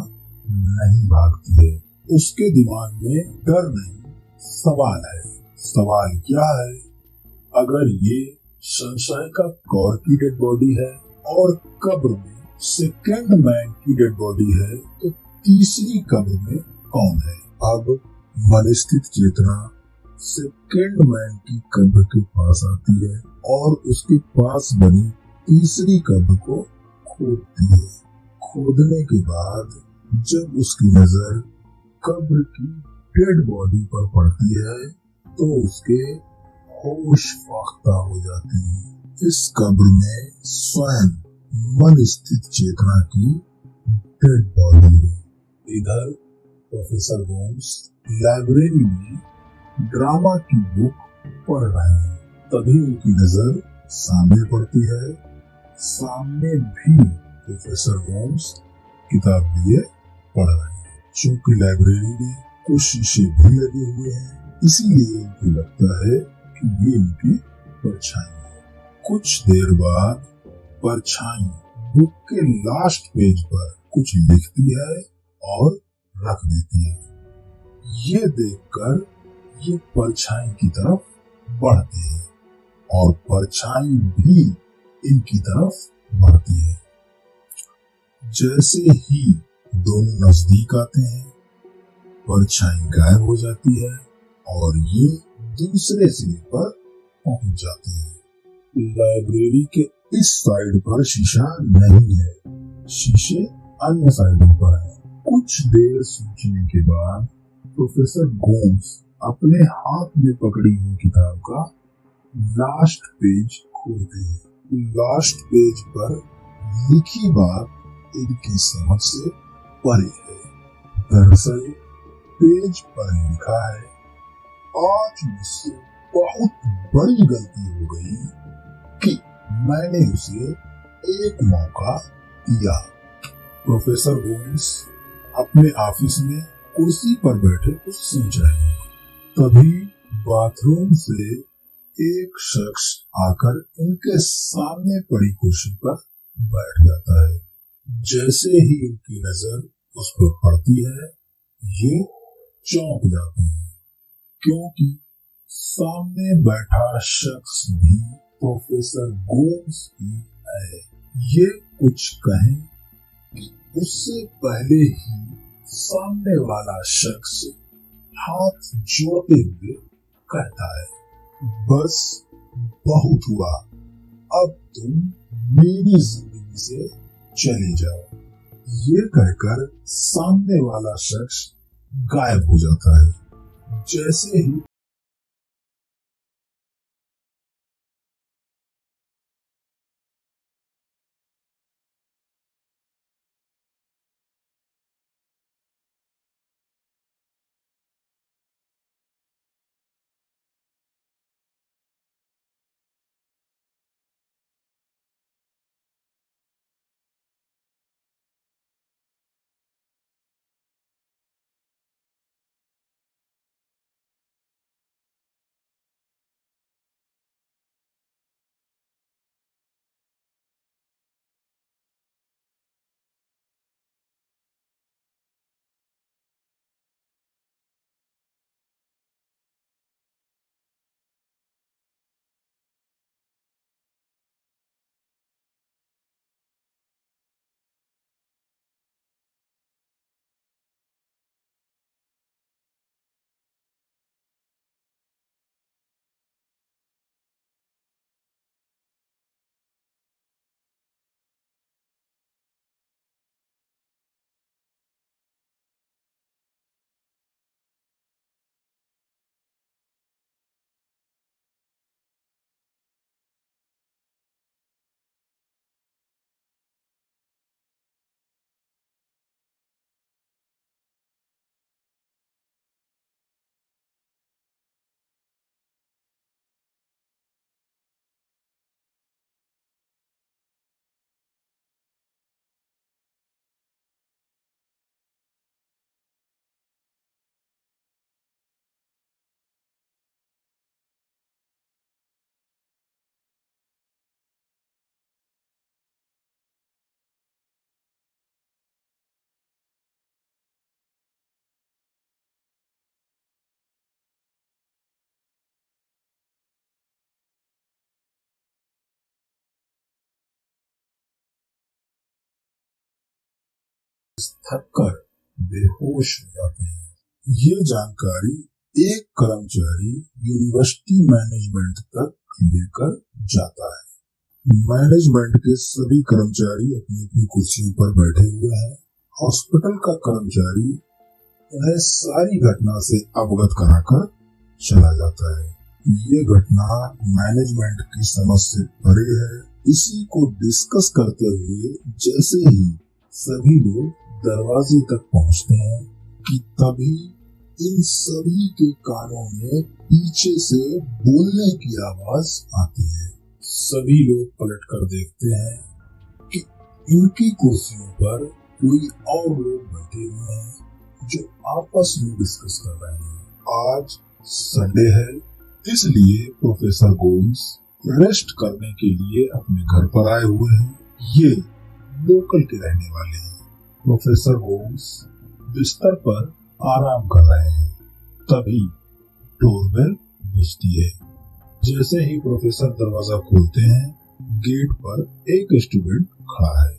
नहीं भागती है। उसके दिमाग में डर नहीं, सवाल है। सवाल क्या है? अगर ये संशय का कौर की डेड बॉडी है और कब्र में सेकंड मैन की डेड बॉडी है, तो तीसरी कब्र में कौन है? अब मन स्थित चेतना सेकंड मैन की कब्र के पास आती है और उसके पास बनी तीसरी कब्र को खोदती है। खोदने के बाद जब उसकी नजर कब्र की डेड बॉडी पर पड़ती है, तो उसके होश फाख्ता हो जाते हैं। इस कब्र में स्वयं मन स्थित चेतना की डेड बॉडी है। इधर प्रोफेसर होम्स लाइब्रेरी में ड्रामा की बुक पढ़ रहे हैं। तभी उनकी नजर सामने पड़ती है। सामने भी प्रोफेसर होम्स किताब लिए पढ़ रहे हैं। चूंकि लाइब्रेरी में कुछ शीशे भी लगे हुए हैं, इसीलिए उनको लगता है कि ये इनकी परछाई है। कुछ देर बाद परछाई बुक के लास्ट पेज पर कुछ लिखती है और रख देती है। ये देखकर ये परछाई की तरफ बढ़ते हैं और परछाई भी इनकी तरफ बढ़ती है। जैसे ही दोनों नजदीक आते हैं, परछाई गायब हो जाती है और ये दूसरे सिरे पर पहुंच जाते हैं। लाइब्रेरी के इस साइड पर शीशा नहीं है, शीशे अन्य साइडों पर है। कुछ देर सोचने के बाद प्रोफेसर गोम्स अपने हाथ में पकड़ी हुई किताब का लास्ट पेज खोलते हैं। लास्ट पेज पर लिखी बात इनकी समझ से परे है। दरअसल पेज पर लिखा है, आज मुझसे बहुत बड़ी गलती हो गई कि मैंने उसे एक मौका दिया। प्रोफेसर गोम्स अपने ऑफिस में कुर्सी पर बैठे कुछ सोच रहे हैं। तभी बाथरूम से एक शख्स आकर इनके सामने पड़ी कुर्सी पर बैठ जाता है। जैसे ही इनकी नजर उस पर पड़ती है, ये चौंक जाते हैं, क्योंकि सामने बैठा शख्स भी प्रोफेसर गोम्स ही है। ये कुछ कहें कि उससे पहले ही सामने वाला शख्स हाथ जोड़ते हुए कहता है, बस बहुत हुआ, अब तुम मेरी जिंदगी से चले जाओ। ये कहकर सामने वाला शख्स गायब हो जाता है। जैसे ही थक कर बेहोश हो जाते हैं। ये जानकारी एक कर्मचारी यूनिवर्सिटी मैनेजमेंट तक लेकर जाता है। मैनेजमेंट के सभी कर्मचारी अपनी अपनी कुर्सियों पर बैठे हुए हैं। हॉस्पिटल का कर्मचारी उन्हें सारी घटना से अवगत कराकर चला जाता है। ये घटना मैनेजमेंट की समझ से परे है। इसी को डिस्कस करते हुए जैसे ही सभी लोग दरवाजे तक पहुंचते हैं कि तभी इन सभी के कानों में पीछे से बोलने की आवाज आती है। सभी लोग पलटकर देखते हैं कि इनकी कुर्सियों पर कोई और लोग बैठे हुए हैं जो आपस में डिस्कस कर रहे हैं। आज संडे है, इसलिए प्रोफेसर गोम्स रेस्ट करने के लिए अपने घर पर आए हुए हैं। ये लोकल के रहने वाले हैं। प्रोफेसर गोम्स बिस्तर पर आराम कर रहे हैं। तभी डोरबेल बजती है। जैसे ही प्रोफेसर दरवाजा खोलते हैं, गेट पर एक स्टूडेंट खड़ा है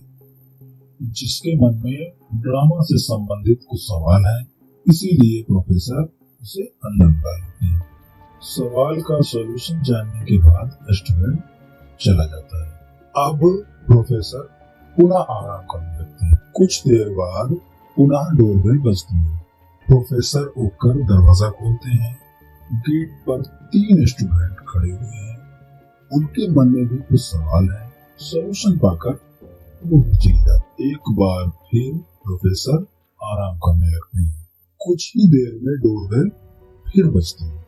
जिसके मन में ड्रामा से संबंधित कुछ सवाल है। इसीलिए प्रोफेसर उसे अंदर बुला लेते हैं। सवाल का सॉल्यूशन जानने के बाद स्टूडेंट चला जाता है। अब प्रोफेसर पुनः आराम करने लगते हैं। कुछ देर बाद पुनः डोरबेल बजती है। प्रोफेसर उठकर दरवाजा खोलते हैं। गेट पर 3 स्टूडेंट खड़े हुए हैं। उनके मन में भी कुछ सवाल है। सॉल्यूशन पाकर वो चले जाते। एक बार फिर प्रोफेसर आराम करने लगते हैं। कुछ ही देर में डोरबेल फिर बजती है।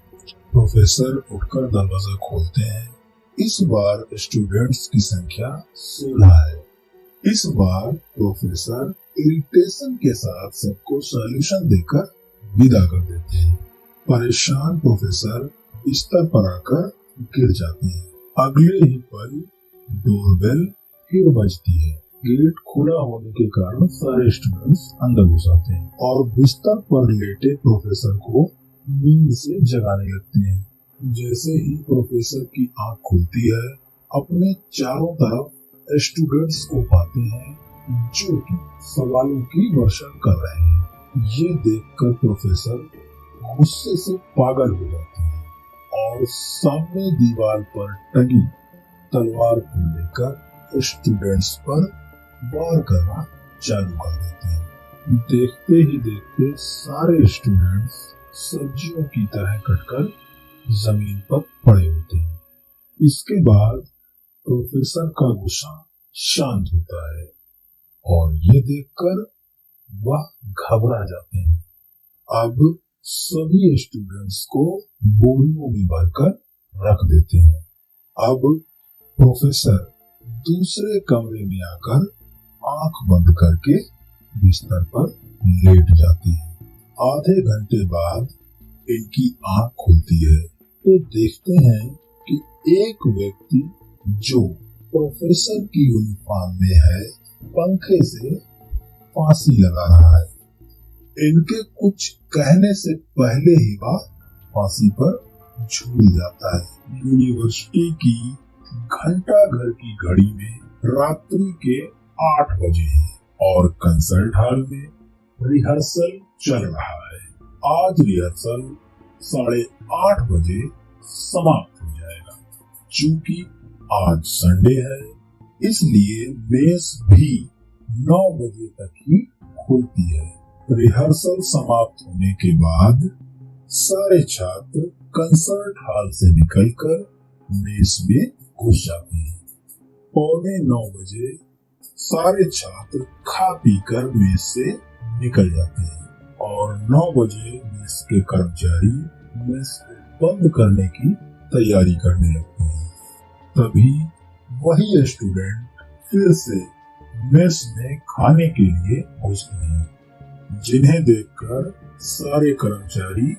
प्रोफेसर उठकर दरवाजा खोलते हैं। इस बार स्टूडेंट्स की संख्या 16 है। इस बार प्रोफेसर इरिटेशन के साथ सबको सॉल्यूशन देकर विदा कर देते हैं। परेशान प्रोफेसर बिस्तर पर आकर गिर जाते हैं। अगले ही पल डोरबेल फिर बजती है। गेट खुला होने के कारण सारे स्टूडेंट्स अंदर घुस आते हैं और बिस्तर पर लेटे प्रोफेसर को नींद से जगाने लगते हैं। जैसे ही प्रोफेसर की आंख खुलती है, अपने चारों तरफ स्टूडेंट्स को पाते हैं जो कि सवालों की वर्षा कर रहे हैं। ये देखकर प्रोफेसर गुस्से से पागल हो जाते हैं और सामने दीवार पर टंगी तलवार को लेकर स्टूडेंट्स पर वार करना चालू कर देते हैं। देखते ही देखते सारे स्टूडेंट्स सब्जियों की तरह कटकर जमीन पर पड़े होते हैं। इसके बाद प्रोफेसर का गुस्सा शांत होता है और ये देखकर वह घबरा जाते हैं। अब सभी स्टूडेंट्स को बोरियों में भरकर रख देते हैं। अब प्रोफेसर दूसरे कमरे में आकर आंख बंद करके बिस्तर पर लेट जाती है। आधे घंटे बाद इनकी आंख खुलती है तो देखते हैं कि एक व्यक्ति जो प्रोफेसर की यूनिफॉर्म में है पंखे से फांसी लगा रहा है। इनके कुछ कहने से पहले ही वह फांसी पर झूल जाता है। यूनिवर्सिटी की घंटा घर की घड़ी में रात्रि के 8 बजे है और कंसर्ट हॉल में रिहर्सल चल रहा है। आज रिहर्सल 8:30 बजे समाप्त हो जाएगा। चूंकि आज संडे है इसलिए मेस भी 9 बजे तक ही खुलती है। रिहर्सल समाप्त होने के बाद सारे छात्र कंसर्ट हॉल से निकलकर मेस में घुस जाते हैं। 8:45 बजे सारे छात्र खा पीकर मेस से निकल जाते हैं और 9 बजे मेस के कर्मचारी मेस को बंद करने की तैयारी करने लगते हैं। तभी वही स्टूडेंट फिर से मेस में खाने के लिए घुसते हैं, जिन्हें देखकर सारे कर्मचारी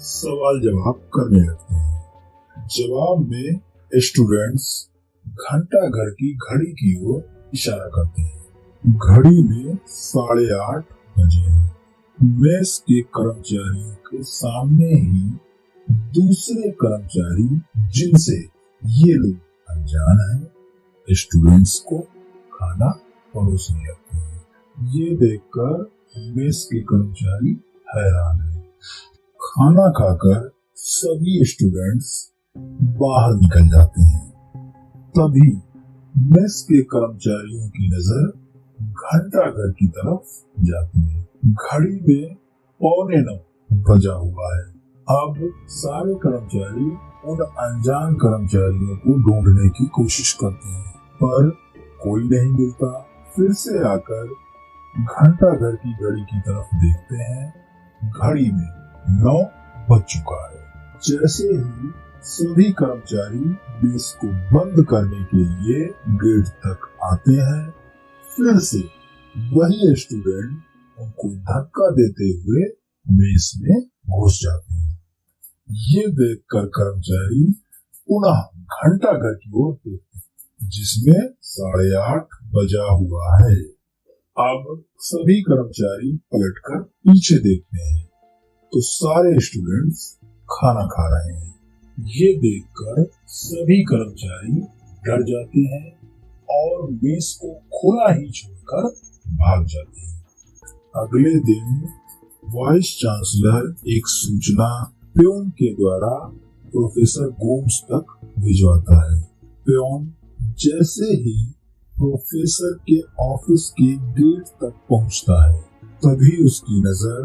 सवाल जवाब करने लगते हैं। जवाब में स्टूडेंट्स घंटा घर की घड़ी की ओर इशारा करते हैं। घड़ी में 8:30 बजे हैं। मेस के कर्मचारियों के सामने ही दूसरे कर्मचारी जिनसे ये लोग अनजान हैं स्टूडेंट्स को खाना परोसने लगते हैं। ये देखकर मेस के कर्मचारी हैरान हैं। खाना खाकर सभी स्टूडेंट्स बाहर निकल जाते हैं। तभी मेस के कर्मचारियों की नजर घंटा घर की तरफ जाती है। घड़ी में 8:45 बजा हुआ है। अब सारे कर्मचारी उन अनजान कर्मचारियों को ढूंढने की कोशिश करते हैं पर कोई नहीं मिलता। फिर से आकर घंटा घर की घड़ी की तरफ देखते हैं। घड़ी में 9 बज चुका है। जैसे ही सभी कर्मचारी मेस को बंद करने के लिए गेट तक आते हैं, फिर से वही स्टूडेंट उनको धक्का देते हुए मेस में घुस जाते हैं। ये देखकर कर्मचारी पुनः घंटा घर की ओर देखते हैं जिसमें 8:30 बजा हुआ है। अब सभी कर्मचारी पलटकर पीछे देखते हैं तो सारे स्टूडेंट्स खाना खा रहे हैं। ये देखकर सभी कर्मचारी डर जाते हैं और मेस को खुला ही छोड़कर भाग जाते हैं। अगले दिन वाइस चांसलर एक सूचना प्यून के द्वारा प्रोफेसर गोम्स तक भिजवाता है। प्योन जैसे ही प्रोफेसर के ऑफिस के गेट तक पहुंचता है, तभी उसकी नजर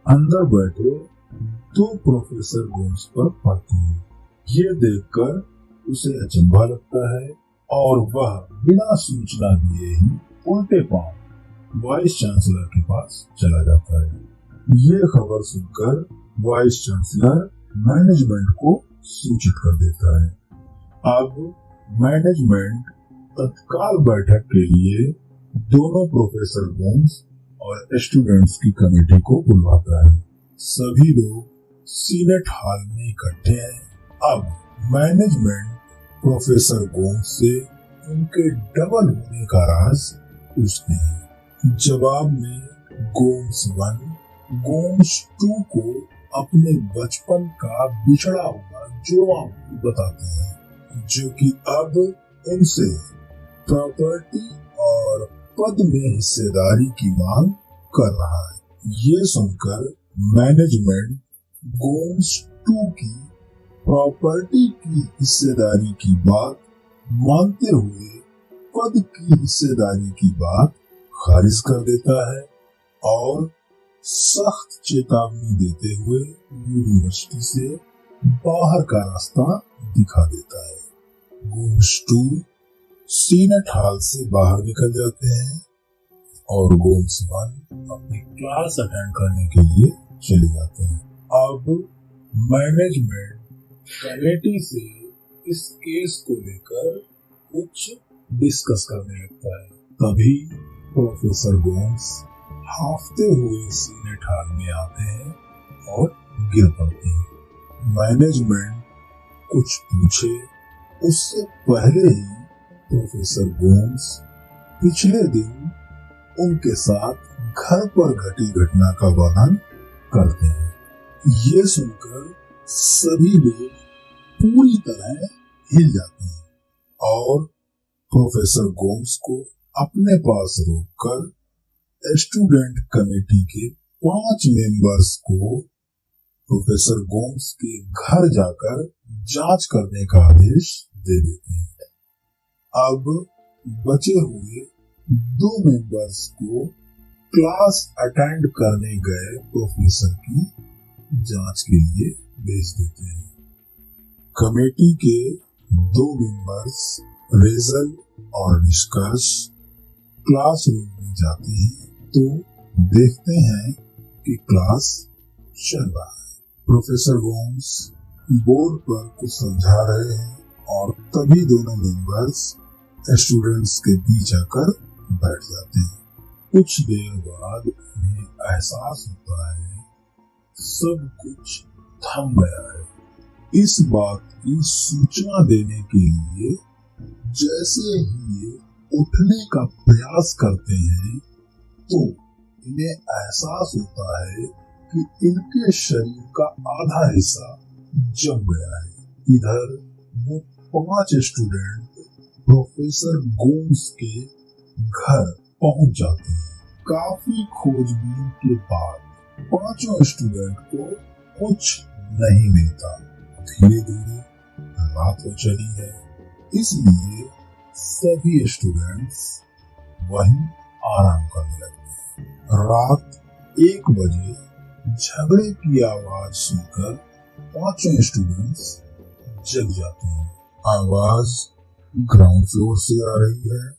अंदर बैठे दो प्रोफेसर गोम्स पर पड़ती है। ये देखकर उसे अचंभा लगता है और वह बिना सूचना दिए ही उल्टे पांव वाइस चांसलर के पास चला जाता है। ये खबर सुनकर वाइस चांसलर मैनेजमेंट को सूचित कर देता है। अब मैनेजमेंट तत्काल बैठक के लिए दोनों प्रोफेसर गोम्स और स्टूडेंट्स की कमेटी को बुलवाता है। सभी लोग सीनेट हॉल में इकट्ठे हैं। अब मैनेजमेंट प्रोफेसर गोम्स से उनके डबल होने का राज पूछते हैं। जवाब में गोम्स 1 गोम्स 2 को अपने बचपन का बिछड़ा हुआ जुड़वा बताते हैं, जो कि अब उनसे प्रॉपर्टी और पद में हिस्सेदारी की मांग कर रहा है। ये सुनकर मैनेजमेंट गोम्स 2 की प्रॉपर्टी की हिस्सेदारी की बात मानते हुए पद की हिस्सेदारी की बात खारिज कर देता है और सख्त चेतावनी देते हुए यूनिवर्सिटी से बाहर का रास्ता दिखा देता है। गोम्स 2 सीनेट हॉल से बाहर निकल जाते हैं और गोम्स 1 अपनी क्लास अटेंड करने के लिए चले जाते हैं। अब मैनेजमेंट कमेटी से इस केस को लेकर कुछ डिस्कस करने लगता है। तभी प्रोफेसर गोम्स हाफते हुए सीनेट हॉल में आते हैं और गिर पड़ते हैं। मैनेजमेंट कुछ पूछे उससे पहले ही प्रोफेसर गोम्स पिछले दिन उनके साथ घर पर घटी घटना का वर्णन करते हैं। ये सुनकर सभी लोग पूरी तरह हिल जाते हैं और प्रोफेसर गोम्स को अपने पास रोककर स्टूडेंट कमेटी के 5 मेंबर्स को प्रोफेसर गोम्स के घर जाकर जांच करने का आदेश दे देते हैं। अब बचे हुए 2 मेंबर्स को क्लास अटेंड करने गए प्रोफेसर की जांच के लिए भेज देते हैं। कमेटी के 2 मेंबर्स रेजल और निष्कर्ष क्लासरूम में जाते हैं तो देखते हैं कि क्लास चल रहा है। प्रोफेसर गोम्स बोर्ड पर कुछ समझा रहे हैं और तभी दोनों मेंबर्स स्टूडेंट्स के बीच आकर बैठ जाते हैं। कुछ देर बाद उन्हें एहसास होता है सब कुछ थम गया है। इस बात की सूचना देने के लिए जैसे ही ये उठने का प्रयास करते हैं तो इन्हें एहसास होता है कि इनके शरीर का आधा हिस्सा जम गया है। इधर वो 5 स्टूडेंट प्रोफेसर गोम्स के घर पहुंच जाते हैं। काफी खोजबीन के बाद 5 स्टूडेंट को कुछ नहीं मिलता। धीरे धीरे रात हो चली है, इसलिए सभी स्टूडेंट्स वहीं आराम करने लगते हैं। रात 1 बजे झगड़े की आवाज सुनकर 5 स्टूडेंट्स जग जाते हैं। आवाज ग्राउंड फ्लोर से आ रही है।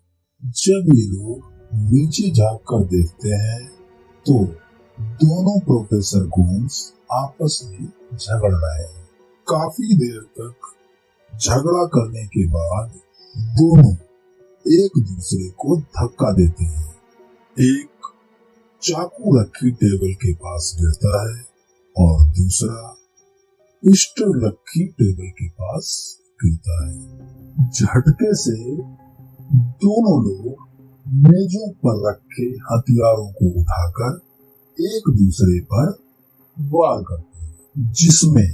जब ये लोग नीचे झांक कर देखते हैं तो दोनों प्रोफेसर गोम्स आपस में झगड़ रहे हैं। काफी देर तक झगड़ा करने के बाद दोनों एक दूसरे को धक्का देते हैं। एक चाकू रखी टेबल के पास गिरता है और दूसरा पिस्टल रखी टेबल के पास गिरता है। झटके से दोनों लोग मेजों पर रखे हथियारों को उठाकर एक दूसरे पर वार करते हैं, जिसमें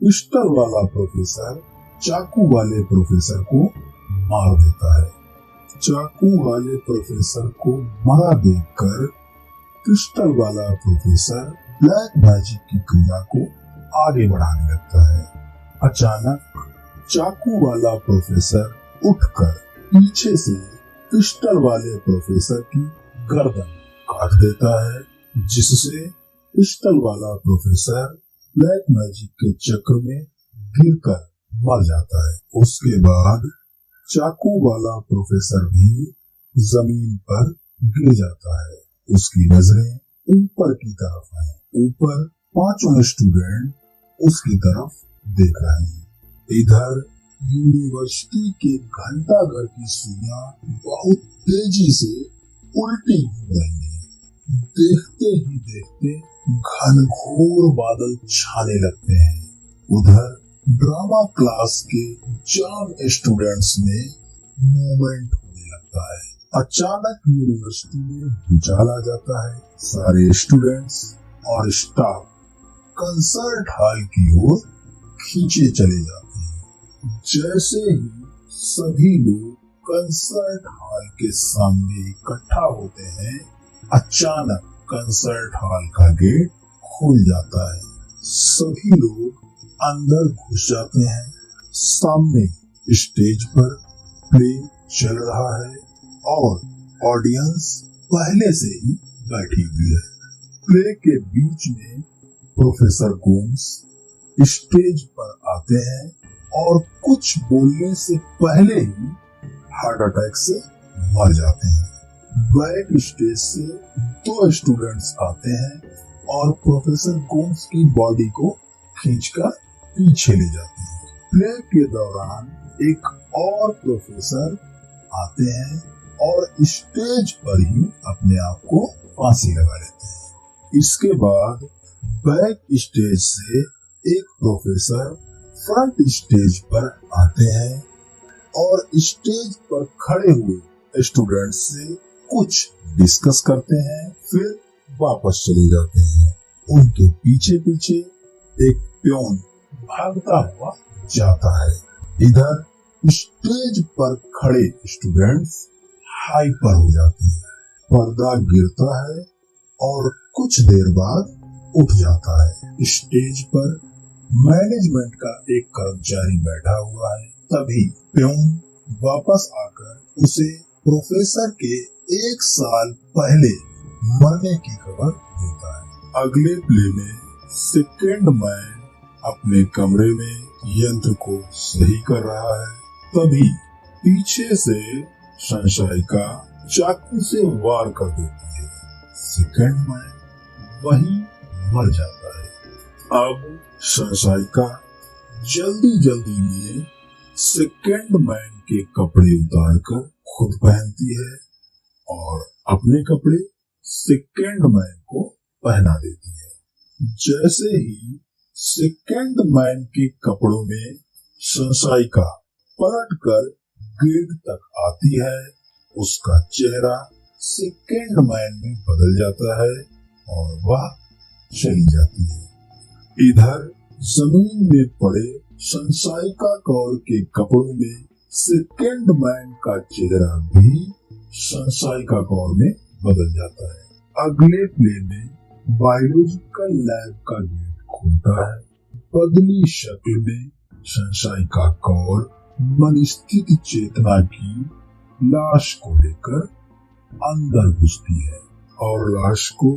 पिस्टल वाला प्रोफेसर चाकू वाले प्रोफेसर को मार देता है। चाकू वाले प्रोफेसर को मरा देखकर पिस्टल वाला प्रोफेसर ब्लैक मैजिक की क्रिया को आगे बढ़ाने लगता है। अचानक चाकू वाला प्रोफेसर उठकर पीछे से पिस्टल वाले प्रोफेसर की गर्दन काट देता है, जिससे पिस्टल वाला प्रोफेसर ब्लैक मैजिक के चक्र में गिरकर मर जाता है। उसके बाद चाकू वाला प्रोफेसर भी जमीन पर गिर जाता है। उसकी नजरें ऊपर की तरफ हैं। ऊपर पांचों स्टूडेंट उसकी तरफ देख रहे हैं। इधर यूनिवर्सिटी के घंटाघर की सुइयां बहुत तेजी से उल्टी हो रही हैं। देखते ही देखते घनघोर बादल छाने लगते हैं। उधर ड्रामा क्लास के जाम स्टूडेंट्स में मूवमेंट होने लगता है। अचानक यूनिवर्सिटी में भूचाल आ जाता है। सारे स्टूडेंट्स और स्टाफ कंसर्ट हॉल की ओर खींचे चले जाते हैं। जैसे ही सभी लोग कंसर्ट हॉल के सामने इकट्ठा होते हैं, अचानक कंसर्ट हॉल का गेट खुल जाता है। सभी लोग अंदर घुस जाते हैं। सामने स्टेज पर प्ले चल रहा है और ऑडियंस पहले से ही बैठी हुई है। प्ले के बीच में प्रोफेसर गोम्स स्टेज पर आते हैं और कुछ बोलने से पहले ही हार्ट अटैक से मर जाते हैं। बैक स्टेज से दो स्टूडेंट्स आते हैं और प्रोफेसर गोम्स की बॉडी को खींचकर पीछे ले जाते हैं। प्ले के दौरान एक और प्रोफेसर आते हैं और स्टेज पर ही अपने आप को फांसी लगा लेते हैं। इसके बाद बैक स्टेज से एक प्रोफेसर फ्रंट स्टेज पर आते हैं और स्टेज पर खड़े हुए स्टूडेंट से कुछ डिस्कस करते हैं, फिर वापस चले जाते हैं। उनके पीछे पीछे एक प्योन भागता हुआ जाता है। इधर स्टेज पर खड़े स्टूडेंट्स हाइपर हो जाते हैं। पर्दा गिरता है और कुछ देर बाद उठ जाता है। स्टेज पर मैनेजमेंट का एक कर्मचारी बैठा हुआ है। तभी प्योन वापस आकर उसे प्रोफेसर के 1 साल पहले मरने की खबर देता है। अगले प्ले में सेकंड मैन अपने कमरे में यंत्र को सही कर रहा है। तभी पीछे से सनशाइका चाकू से वार कर देती है। सेकंड मैन वहीं मर जाता है। अब सनशाइका जल्दी जल्दी में सेकंड मैन के कपड़े उतारकर खुद पहनती है और अपने कपड़े सेकंड मैन को पहना देती है। जैसे ही सेकंड मैन के कपड़ों में सनशाइका पलटकर गेट तक आती है, उसका चेहरा सेकंड मैन में बदल जाता है और वह चली जाती है। इधर जमीन में पड़े सनशाइका कौर के कपड़ों में सेकंड मैन का चेहरा भी सनशाइका कौर में बदल जाता है। अगले प्ले में बायोलॉजिकल लैब का गेट खुलता है। बदली शक्ल में सनशाइका कौर मन स्थित चेतना की लाश को लेकर अंदर घुसती है और लाश को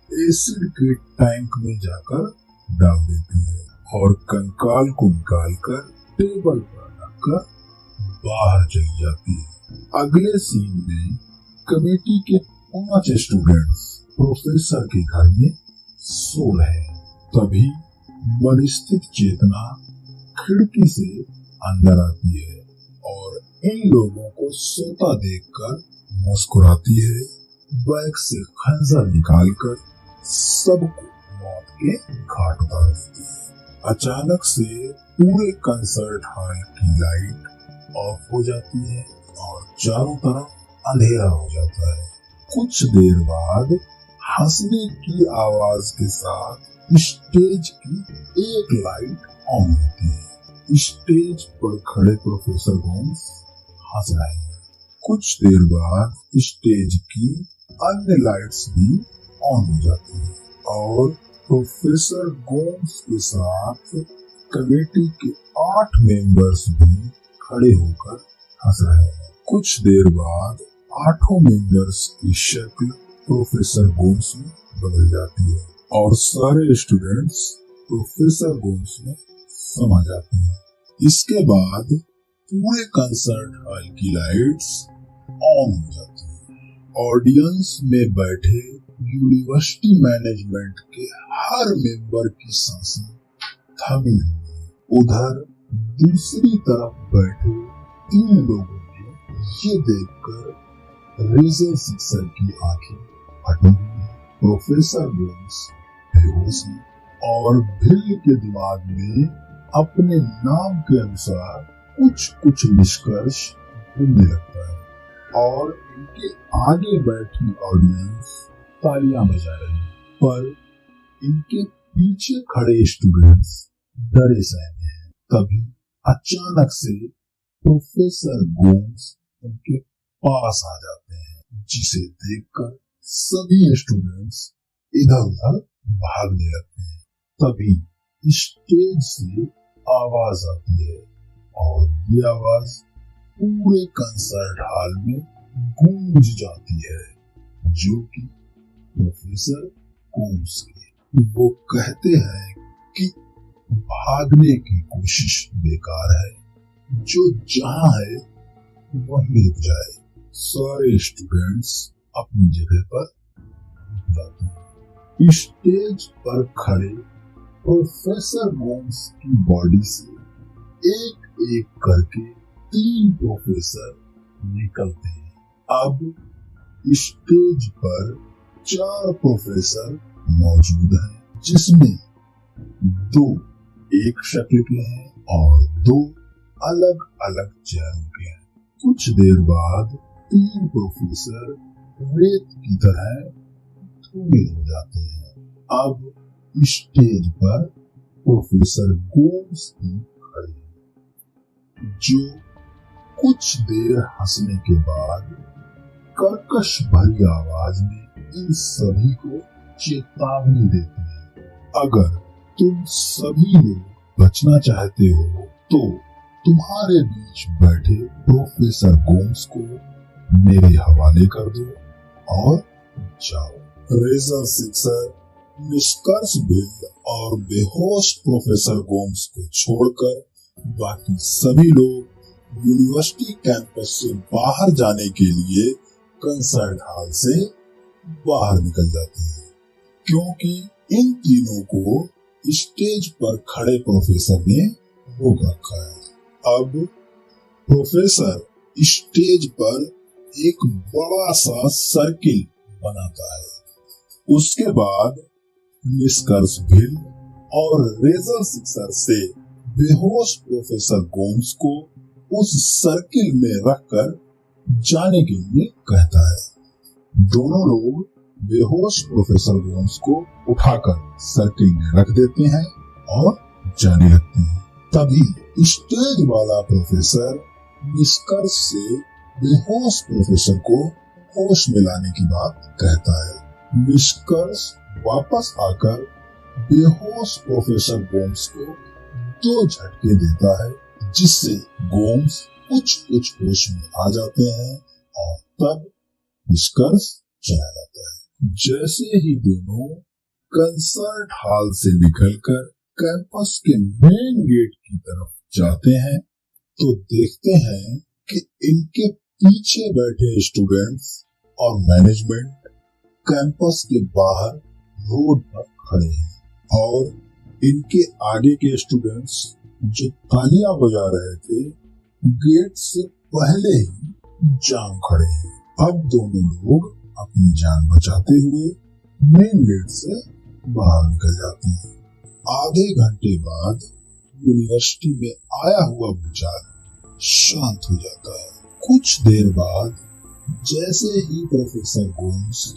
एसिड के टैंक में जाकर डाल देती है और कंकाल को निकालकर टेबल पर रखकर बाहर चली जाती है। अगले सीन में कमेटी के 5 स्टूडेंट्स प्रोफेसर के घर में सो रहे हैं। तभी मन स्थित चेतना खिड़की से अंदर आती है और इन लोगों को सोता देखकर मुस्कुराती है। बैग से खंजर निकालकर सबको मौत के घाट उतार देती है। अचानक से पूरे कंसर्ट हॉल की लाइट ऑफ हो जाती है और चारों तरफ अंधेरा हो जाता है। कुछ देर बाद हंसने की आवाज के साथ स्टेज की एक लाइट ऑन होती है। स्टेज पर खड़े प्रोफेसर गोम्स हंस रहे हैं। कुछ देर बाद स्टेज की अन्य लाइट्स भी ऑन हो जाती है और प्रोफेसर गोम्स के साथ कमेटी के 8 मेंबर्स भी खड़े होकर हंस रहे हैं। कुछ देर बाद 8 मेंबर्स की शक्ल प्रोफेसर गोम्स में बदल जाती है और सारे स्टूडेंट्स प्रोफेसर गोम्स में समा जाते हैं। इसके बाद पूरे कंसर्ट हॉल की लाइट्स ऑन हो जाती है। ऑडियंस में बैठे यूनिवर्सिटी मैनेजमेंट के हर मेंबर की सांसें थमी हुई हैं। उधर दूसरी तरफ बैठे 3 लोगों ने ये देखकर रेजर सिक्सर की आंखें फटी हुई हैं। प्रोफेसर गोम्स बेहोश हैं और बिल के दिमाग में अपने नाम के अनुसार कुछ निष्कर्ष ढूंढने लगता है और इनके आगे बैठी ऑडियंस तालियां बजा रही है, पर इनके पीछे खड़े स्टूडेंट्स डरे सहमे हैं। तभी अचानक से प्रोफेसर गोम्स उनके पास आ जाते हैं, जिसे देखकर सभी स्टूडेंट्स इधर-उधर भागने लगते हैं। तभी स्टेज से आवाज आती है और ये आवाज पूरे कंसर्ट हॉल में गूंज जाती है, जो कि प्रोफेसर गोम्स की। वो कहते हैं कि भागने की कोशिश बेकार है, जो जहां है वहीं रुक जाए। सारे स्टूडेंट्स अपनी जगह पर रुक जाते हैं। स्टेज पर खड़े प्रोफेसर गोम्स की बॉडी से एक एक करके 3 प्रोफेसर निकलते हैं। अब स्टेज पर 4 प्रोफेसर मौजूद हैं, जिसमें 2 एक शक्ल के हैं और 2 अलग अलग चेहरों के हैं। कुछ देर बाद 3 प्रोफेसर रेत की तरह धूमिल हो जाते हैं। अब स्टेज पर प्रोफेसर गोम्स ही खड़े हैं, जो कुछ देर हंसने के बाद कर्कश भरी आवाज में इन सभी को चेतावनी देते हैं। अगर तुम सभी लोग बचना चाहते हो तो तुम्हारे बीच बैठे प्रोफेसर गोम्स को मेरे हवाले कर दो और जाओ। रेजर सिक्सर निष्कर्ष बिल और बेहोश प्रोफेसर गोम्स को छोड़कर बाकी सभी लोग यूनिवर्सिटी कैंपस से बाहर जाने के लिए कंसर्ट हॉल से बाहर निकल जाते हैं, क्योंकि इन तीनों को स्टेज पर खड़े प्रोफेसर ने रोक रखा है। अब प्रोफेसर स्टेज पर एक बड़ा सा सर्किल बनाता है। उसके बाद निष्कर्ष बिल और रेजर सिक्सर से बेहोश प्रोफेसर गोम्स को उस सर्किल में रखकर जाने के लिए कहता है। दोनों लोग बेहोश प्रोफेसर गोम्स को उठाकर सर्किल में रख देते हैं और जाने लगते हैं। तभी स्टेज वाला प्रोफेसर निष्कर्ष से बेहोश प्रोफेसर को होश में लाने की बात कहता है। निष्कर्ष वापस आकर बेहोश प्रोफेसर गोम्स को 2 झटके देता है, जिससे गोम्स कुछ होश में आ जाते हैं और तब निष्कर्ष चला जाता है। जैसे ही दोनों कंसर्ट हॉल से निकलकर कैंपस के मेन गेट की तरफ जाते हैं, तो देखते हैं कि इनके पीछे बैठे स्टूडेंट्स और मैनेजमेंट कैंपस के बाहर रोड पर खड़े हैं और इनके आगे के स्टूडेंट्स जो तालियां बजा रहे थे, गेट से पहले ही जाम खड़े हैं। अब दोनों लोग अपनी जान बचाते हुए मेन गेट से बाहर निकल जाते हैं। आधे घंटे बाद यूनिवर्सिटी में आया हुआ भूचाल शांत हो जाता है। कुछ देर बाद जैसे ही प्रोफेसर गोम्स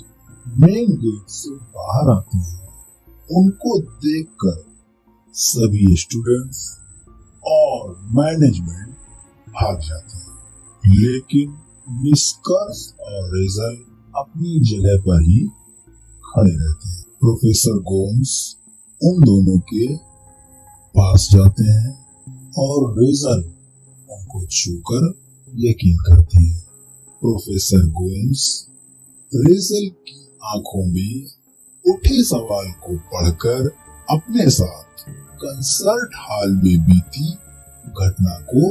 मेन गेट से बाहर आते हैं, उनको देखकर सभी स्टूडेंट्स और मैनेजमेंट भाग जाते हैं, लेकिन निष्कर्ष और रेजर अपनी जगह पर ही खड़े रहते हैं। प्रोफेसर गोम्स उन दोनों के पास जाते हैं और रेजर उनको छूकर यकीन करती है। प्रोफेसर गोम्स रेचल की आंखों में उठे सवाल को पढ़कर अपने साथ कंसर्ट हॉल में बीती घटना को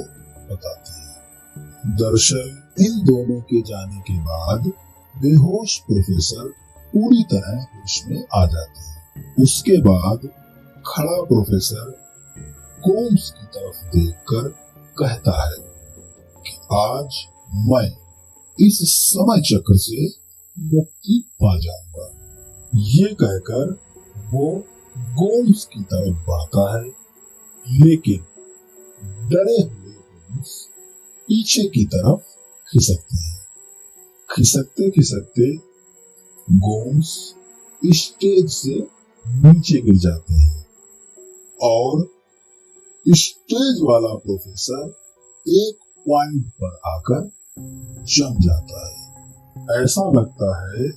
बताती है। दरअसल इन दोनों के जाने के बाद बेहोश प्रोफेसर पूरी तरह होश में आ जाते हैं। उसके बाद खड़ा प्रोफेसर गोम्स की तरफ देखकर कहता है कि आज मैं इस समय चक्र से मुक्ति पा जाऊंगा। ये कहकर वो गोम्स की तरफ बढ़ता है, लेकिन डरे हुए गोम्स पीछे की तरफ खिसकते हैं। खिसकते खिसकते गोम्स स्टेज से नीचे गिर जाते हैं और स्टेज वाला प्रोफेसर एक पॉइंट पर आकर जम जाता है। ऐसा लगता है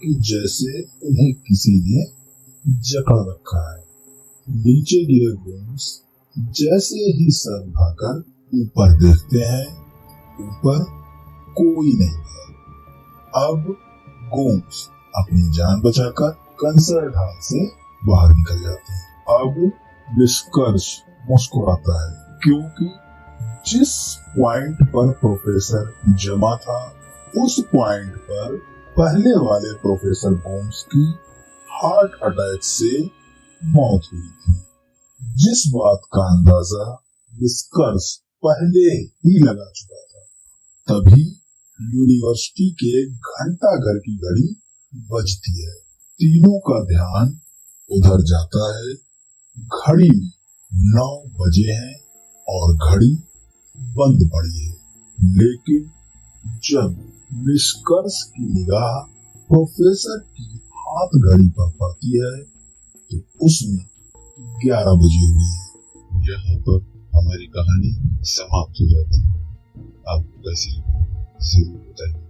कि जैसे उन्हें किसी ने जकड़ रखा है। नीचे गिरे गोम्स जैसे ही सर उठाकर ऊपर देखते हैं, ऊपर कोई नहीं है। अब गोम्स अपनी जान बचाकर कंसर्ट हॉल से बाहर निकल जाते हैं। अब निष्कर्ष मुस्कुराता है, क्योंकि जिस पॉइंट पर प्रोफेसर जमा था उस पॉइंट पर पहले वाले प्रोफेसर गोम्स की हार्ट अटैक से मौत हुई थी। जिस बात का अंदाजा निष्कर्ष पहले ही लगा चुका था। तभी यूनिवर्सिटी के घंटा घर की घड़ी बजती है। तीनों का ध्यान उधर जाता है। घड़ी में 9 बजे हैं और घड़ी बंद पड़ी है। लेकिन जब निष्कर्ष की निगाह प्रोफेसर की हाथ घड़ी पर पड़ती है तो उसमें 11 बजे हुए हैं। यहाँ पर हमारी कहानी समाप्त हो जाती है। आपको कैसी लगी जरूर बताइए।